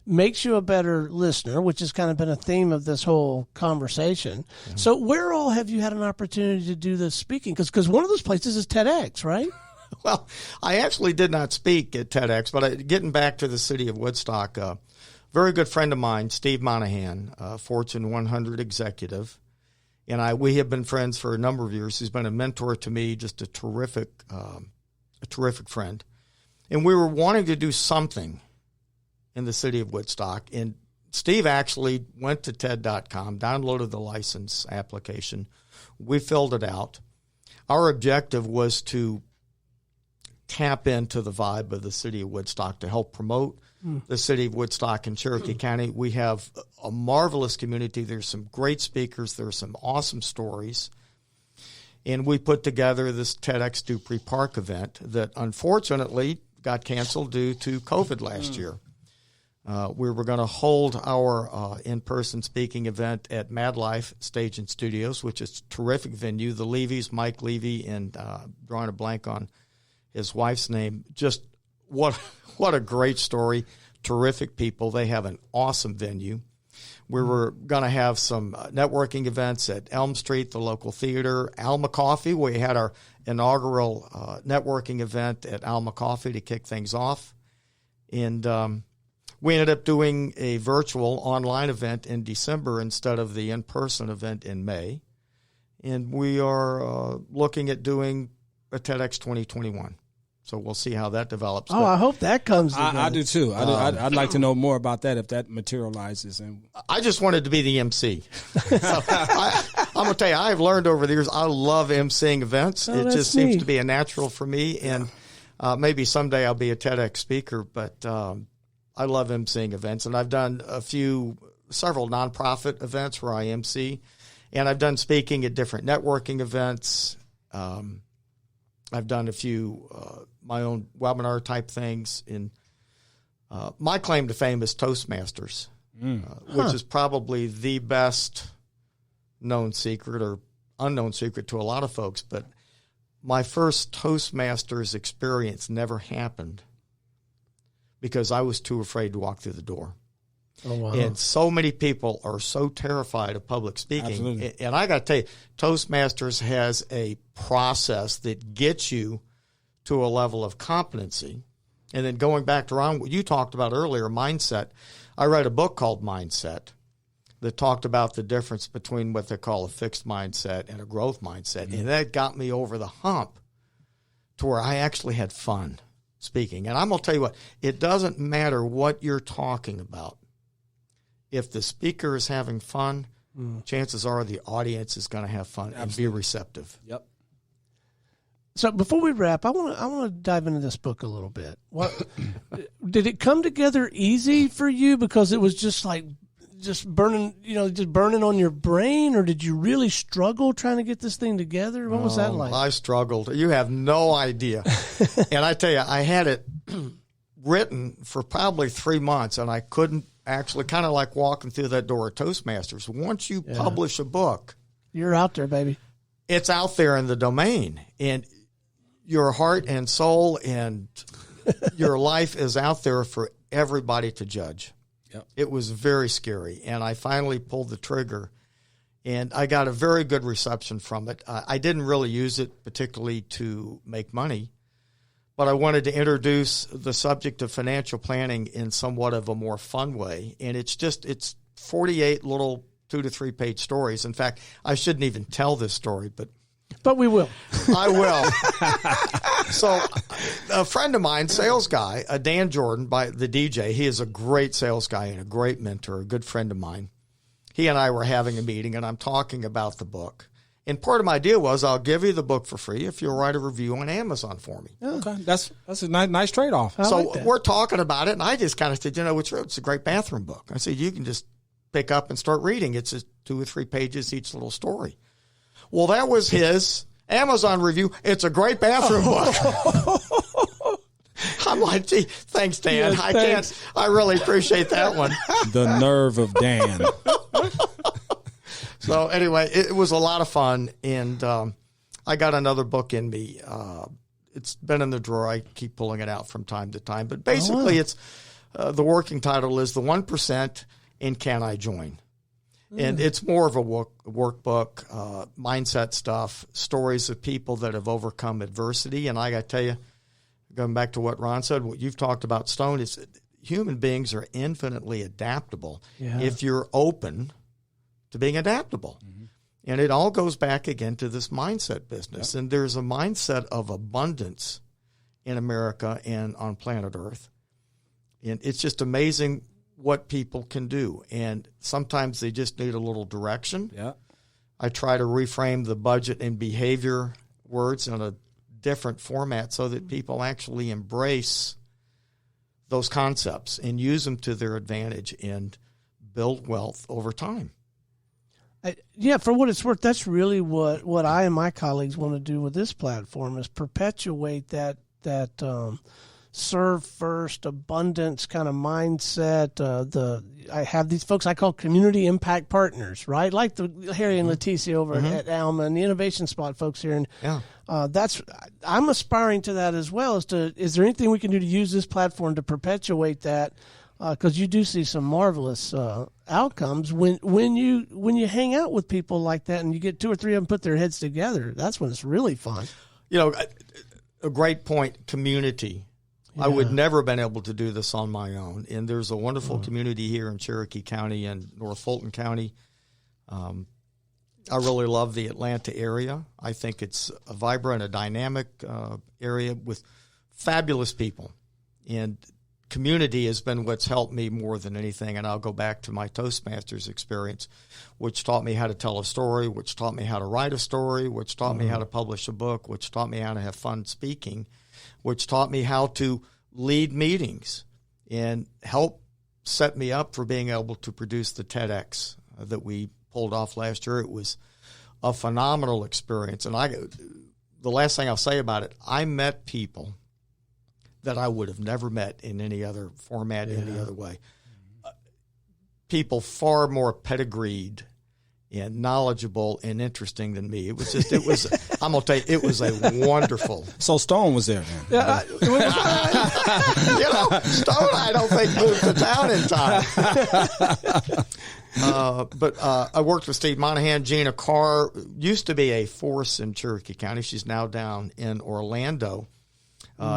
Makes you a better listener, which has kind of been a theme of this whole conversation. Mm-hmm. So where all have you had an opportunity to do this speaking? Because one of those places is TEDx, right? Well, I actually did not speak at TEDx, but getting back to the city of Woodstock, a very good friend of mine, Steve Monahan, Fortune 100 executive, and we have been friends for a number of years. He's been a mentor to me, just a terrific friend. And we were wanting to do something in the city of Woodstock. And Steve actually went to TED.com, downloaded the license application. We filled it out. Our objective was to tap into the vibe of the city of Woodstock to help promote the city of Woodstock in Cherokee County. We have a marvelous community. There's some great speakers. There's some awesome stories. And we put together this TEDx Dupree Park event that unfortunately got canceled due to COVID last year. We were going to hold our in-person speaking event at Mad Life Stage and Studios, which is a terrific venue. The Levy's, Mike Levy, and drawing a blank on his wife's name. Just what a great story. Terrific people. They have an awesome venue. We were going to have some networking events at Elm Street, the local theater. Alma Coffee, we had our inaugural networking event at Alma Coffee to kick things off. And we ended up doing a virtual online event in December instead of the in-person event in May. And we are looking at doing a TEDx 2021. So we'll see how that develops. Oh, I hope that comes together. I do too. I'd like to know more about that if that materializes. And I just wanted to be the MC. So I'm going to tell you, I've learned over the years, I love emceeing events. It just seems to be a natural for me. And maybe someday I'll be a TEDx speaker, but I love emceeing events. And I've done several nonprofit events where I MC. And I've done speaking at different networking events. I've done a few my own webinar type things. In my claim to fame is Toastmasters, which is probably the best known secret or unknown secret to a lot of folks. But my first Toastmasters experience never happened because I was too afraid to walk through the door. Oh, wow. And so many people are so terrified of public speaking. Absolutely. And I got to tell you, Toastmasters has a process that gets you to a level of competency. And then going back to Ron, what you talked about earlier, mindset, I read a book called Mindset that talked about the difference between what they call a fixed mindset and a growth mindset. Mm-hmm. And that got me over the hump to where I actually had fun speaking. And I'm going to tell you what, it doesn't matter what you're talking about. If the speaker is having fun, chances are the audience is going to have fun and be receptive. Yep. So before we wrap, I want to dive into this book a little bit. What did it come together easy for you because it was just burning on your brain, or did you really struggle trying to get this thing together? What was that like? I struggled. You have no idea. And I tell you, I had it written for probably 3 months, and I couldn't actually, kind of like walking through that door at Toastmasters. Once you publish a book, you're out there, baby. It's out there in the domain, and your heart and soul and your life is out there for everybody to judge. Yep. It was very scary, and I finally pulled the trigger, and I got a very good reception from it. I didn't really use it particularly to make money, but I wanted to introduce the subject of financial planning in somewhat of a more fun way, and it's 48 little 2 to 3 page stories. In fact, I shouldn't even tell this story, but we will. I will. So a friend of mine, sales guy, Dan Jordan, by the DJ, he is a great sales guy and a great mentor, a good friend of mine. He and I were having a meeting, and I'm talking about the book. And part of my deal was, I'll give you the book for free if you'll write a review on Amazon for me. Okay, that's a nice trade-off. So we're talking about it, and I just kind of said, it's a great bathroom book. I said, you can just pick up and start reading. It's just 2 or 3 pages each little story. Well, that was his Amazon review. It's a great bathroom book. I'm like, gee, thanks, Dan. Yes, I really appreciate that one. The nerve of Dan. So anyway, it was a lot of fun, and I got another book in me. It's been in the drawer. I keep pulling it out from time to time. But basically, it's the working title is The 1% and Can I Join? And it's more of a workbook, mindset stuff, stories of people that have overcome adversity. And I got to tell you, going back to what Ron said, what you've talked about, Stone, is human beings are infinitely adaptable if you're open to being adaptable. Mm-hmm. And it all goes back again to this mindset business. Yep. And there's a mindset of abundance in America and on planet Earth. And it's just amazing what people can do. And sometimes they just need a little direction. Yeah. I try to reframe the budget and behavior words in a different format so that people actually embrace those concepts and use them to their advantage and build wealth over time. For what it's worth, that's really what I and my colleagues want to do with this platform is perpetuate that serve first, abundance kind of mindset. I have these folks I call community impact partners, right? Like the Harry and Leticia over at Alma and the Innovation Spot folks here. And I'm aspiring to that as well. Is there anything we can do to use this platform to perpetuate that? Because you do see some marvelous outcomes when you hang out with people like that and you get 2 or 3 of them put their heads together. That's when it's really fun. A great point, community. Yeah. I would never have been able to do this on my own. And there's a wonderful community here in Cherokee County and North Fulton County. I really love the Atlanta area. I think it's a vibrant, a dynamic area with fabulous people. And community has been what's helped me more than anything. And I'll go back to my Toastmasters experience, which taught me how to tell a story, which taught me how to write a story, which taught me how to publish a book, which taught me how to have fun speaking, which taught me how to lead meetings and help set me up for being able to produce the TEDx that we pulled off last year. It was a phenomenal experience. And the last thing I'll say about it, I met people that I would have never met in any other format, any other way. People far more pedigreed and knowledgeable and interesting than me. I'm going to tell you, it was a wonderful. So Stone was there, man. Yeah, Stone, I don't think moved to town in time. But I worked with Steve Monahan. Gina Carr used to be a force in Cherokee County. She's now down in Orlando.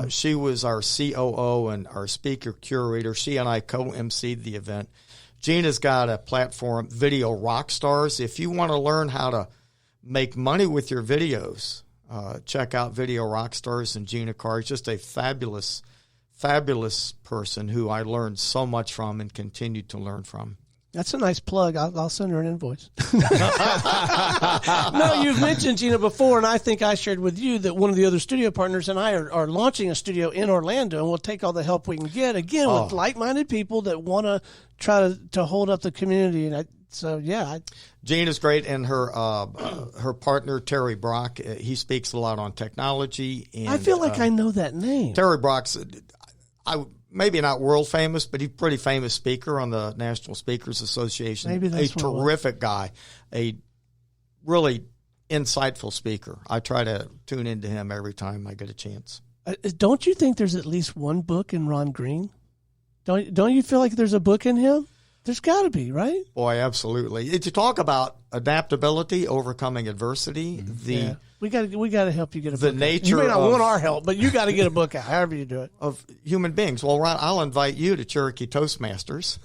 She was our COO and our speaker curator. She and I co-emceed the event. Gina's got a platform, Video Rockstars. If you want to learn how to make money with your videos, check out Video Rockstars. And Gina Carr is just a fabulous, fabulous person who I learned so much from and continue to learn from. That's a nice plug. I'll send her an invoice. No, you've mentioned Gina before, and I think I shared with you that one of the other studio partners and I are launching a studio in Orlando, and we'll take all the help we can get, again, with like-minded people that want to try to hold up the community. And Gina's great, and her partner, Terry Brock, he speaks a lot on technology. And I feel like I know that name. Terry Brock's... maybe not world famous, but he's a pretty famous speaker on the National Speakers Association. Maybe that's a terrific guy, a really insightful speaker. I try to tune into him every time I get a chance. Don't you think there's at least one book in Ron Green? Don't you feel like there's a book in him? There's got to be, right? Boy, absolutely. To talk about adaptability, overcoming adversity, we got to help you get a book. The nature you may not want our help, but you got to get a book out. However you do it, of human beings. Well, Ron, I'll invite you to Cherokee Toastmasters.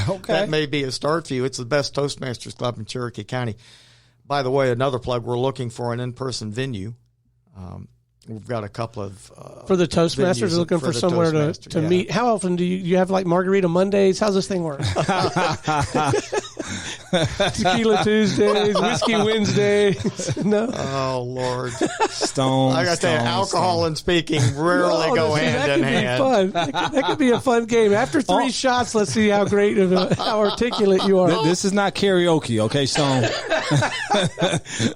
Okay, that may be a start for you. It's the best Toastmasters club in Cherokee County. By the way, another plug: we're looking for an in-person venue. We've got a couple of for the Toastmasters. Looking for somewhere to meet. How often do you have like Margarita Mondays? How's this thing work? Tequila Tuesdays, Whiskey Wednesdays. No. Oh Lord, Stone. I got to tell you, alcohol and speaking rarely go hand in hand. That could be a fun game. After 3 shots, let's see how great how articulate you are. This is not karaoke, okay, Stone?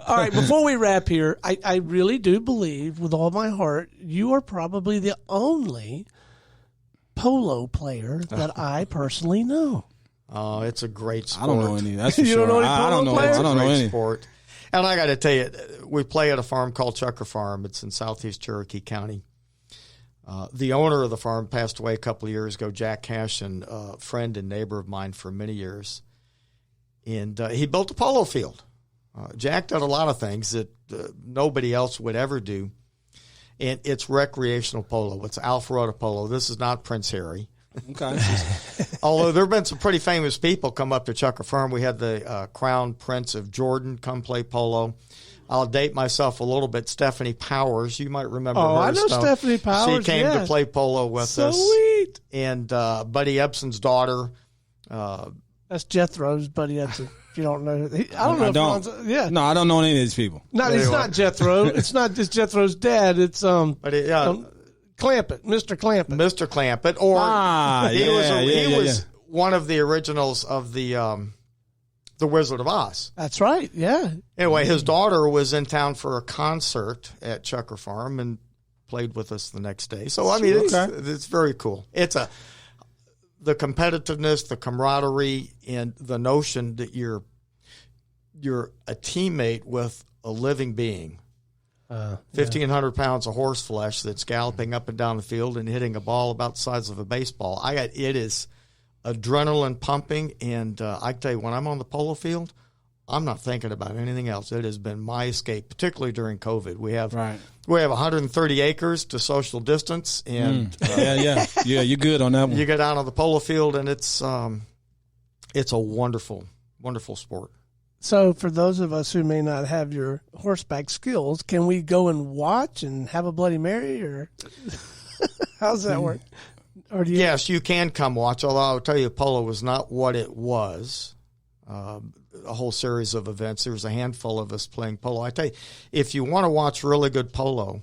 All right, before we wrap here, I really do believe with all my heart you are probably the only polo player that I personally know. Oh, it's a great sport. I don't know any. That's for You sure. don't know any I don't know. players? I don't know any sport. And I got to tell you, we play at a farm called Chucker Farm. It's in southeast Cherokee County. The owner of the farm passed away a couple of years ago, Jack Cashin, a friend and neighbor of mine for many years. And he built a polo field. Jack did a lot of things that nobody else would ever do. And it's recreational polo. It's Alpharetta polo. This is not Prince Harry. Okay. Although there have been some pretty famous people come up to Chucker Farm. We had the Crown Prince of Jordan come play polo. I'll date myself a little bit. Stephanie Powers, you might remember her. I know Stephanie Powers. She came to play polo with us. Sweet. And Buddy Ebson's daughter. That's Jethro's Buddy Ebson. If you don't know, I don't know. No, I don't know any of these people. No, it's not Jethro. It's not just Jethro's dad. It's Clampett, Mr. Clampett. Mr. Clampett, or he was one of the originals of the Wizard of Oz. That's right. Yeah. Anyway, his daughter was in town for a concert at Chucker Farm and played with us the next day. So I mean, it's very cool. It's the competitiveness, the camaraderie, and the notion that you're a teammate with a living being. 1,500 pounds of horse flesh that's galloping up and down the field and hitting a ball about the size of a baseball. It is adrenaline pumping, and I tell you, when I'm on the polo field, I'm not thinking about anything else. It has been my escape, particularly during COVID. We have 130 acres to social distance, and you're good on that one. You go down on the polo field, and it's a wonderful, wonderful sport. So for those of us who may not have your horseback skills, can we go and watch and have a Bloody Mary, or how's that work? Or yes, you can come watch, although I'll tell you, polo was not what it was. A whole series of events. There was a handful of us playing polo. I tell you, if you want to watch really good polo,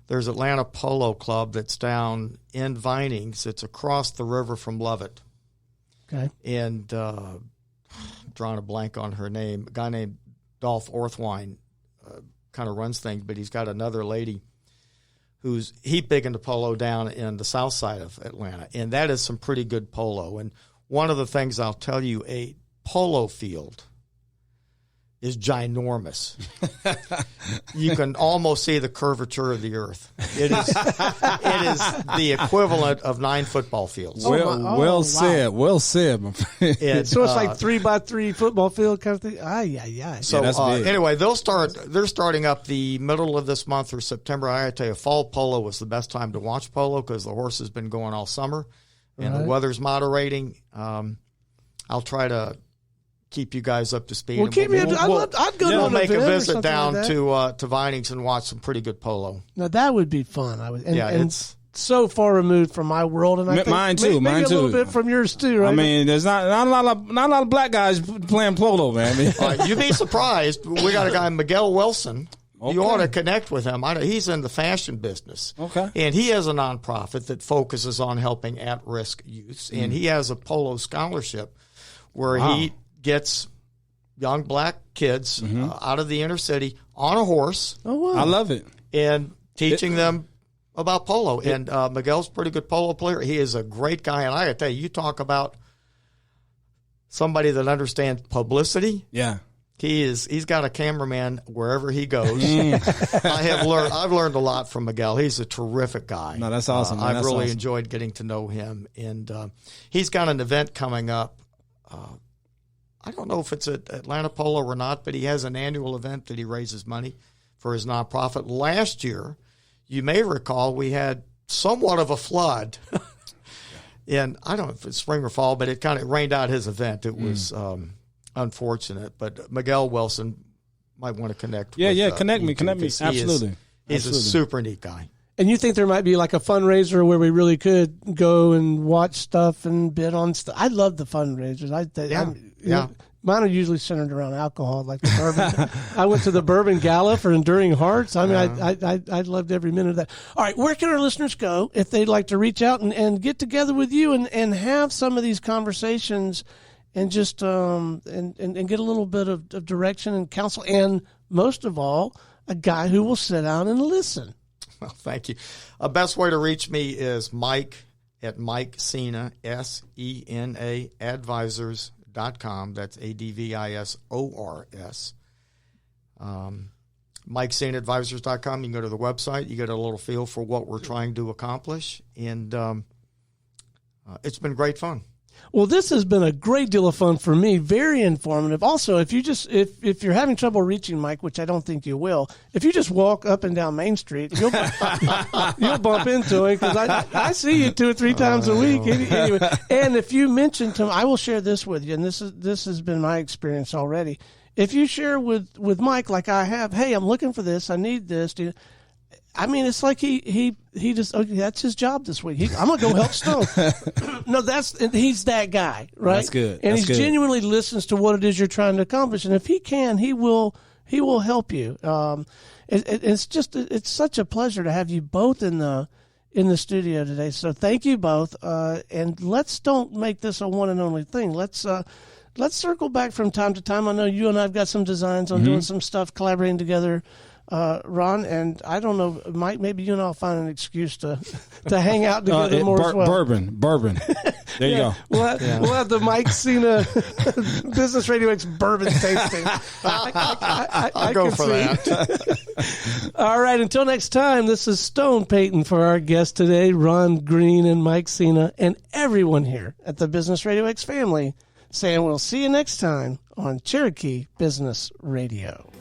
there's Atlanta Polo Club that's down in Vinings. It's across the river from Lovett. Okay. And drawing a blank on her name, a guy named Dolph Orthwine kind of runs things, but he's got another lady who's big into polo down in the south side of Atlanta, and that is some pretty good polo. And one of the things I'll tell you, a polo field is ginormous. You can almost see the curvature of the earth. It is the equivalent of 9 football fields. Well said. Well said, my friend. So it's like 3x3 football field kind of thing. So anyway, they're starting up the middle of this month or September. I gotta tell you, fall polo was the best time to watch polo because the horse has been going all summer, and the weather's moderating. I'll try to keep you guys up to speed. Well, keep me. I'd go. We'll make a visit down to Vinings and watch some pretty good polo. Now that would be fun. It's so far removed from my world, and I think mine too. Maybe a little bit from yours too, right? I mean, there's not a lot of black guys playing polo, man. You'd be surprised. We got a guy, Miguel Wilson. Okay. You ought to connect with him. He's in the fashion business. Okay. And he has a nonprofit that focuses on helping at-risk youths, and he has a polo scholarship where he gets young black kids out of the inner city on a horse. Oh, wow. I love it. And teaching them about polo. And Miguel's a pretty good polo player. He is a great guy. And I got to tell you, you talk about somebody that understands publicity. Yeah. He's got a cameraman wherever he goes. I've learned a lot from Miguel. He's a terrific guy. No, that's awesome. I've really awesome. enjoyed getting to know him. And he's got an event coming up. I don't know if it's at Atlanta Polo or not, but he has an annual event that he raises money for his nonprofit. Last year, you may recall, we had somewhat of a flood. And I don't know if it's spring or fall, but it kind of rained out his event. It was unfortunate. But Miguel Wilson might want to connect with connect me. Absolutely. He's a super neat guy. And you think there might be like a fundraiser where we really could go and watch stuff and bid on stuff? I love the fundraisers. Mine are usually centered around alcohol, like the bourbon. I went to the Bourbon Gala for Enduring Hearts. I mean, I loved every minute of that. All right, where can our listeners go if they'd like to reach out and get together with you and have some of these conversations and just and get a little bit of direction and counsel, and most of all, a guy who will sit down and listen? Well, thank you. Best way to reach me is Mike at Mike Sena, SENA Advisors.com. That's ADVISORS. MikeSenaAdvisors.com. You can go to the website. You get a little feel for what we're trying to accomplish. And it's been great fun. Well, this has been a great deal of fun for me. Very informative. Also, if you're having trouble reaching Mike, which I don't think you will, if you just walk up and down Main Street, you'll bump into him, because I see you 2 or 3 times a week. Anyway, and if you mention to him, I will share this with you, and this has been my experience already. If you share with Mike, like I have, hey, I'm looking for this, I need this. I mean, it's like he just, okay, that's his job this week. I'm gonna go help Stone. No, he's that guy, right? That's good. And That's he good. Genuinely listens to what it is you're trying to accomplish, and if he can, he will help you. It's such a pleasure to have you both in the studio today. So thank you both, and don't make this a one and only thing. Let's circle back from time to time. I know you and I've got some designs on doing some stuff, collaborating together. Ron, and I don't know, Mike, maybe you and I'll find an excuse to hang out together more as well. Bourbon. There you go. We'll have the Mike Sena Business RadioX bourbon tasting. I'll go for that. All right, until next time, this is Stone Payton for our guest today, Ron Green and Mike Sena, and everyone here at the Business RadioX family, saying we'll see you next time on Cherokee Business Radio.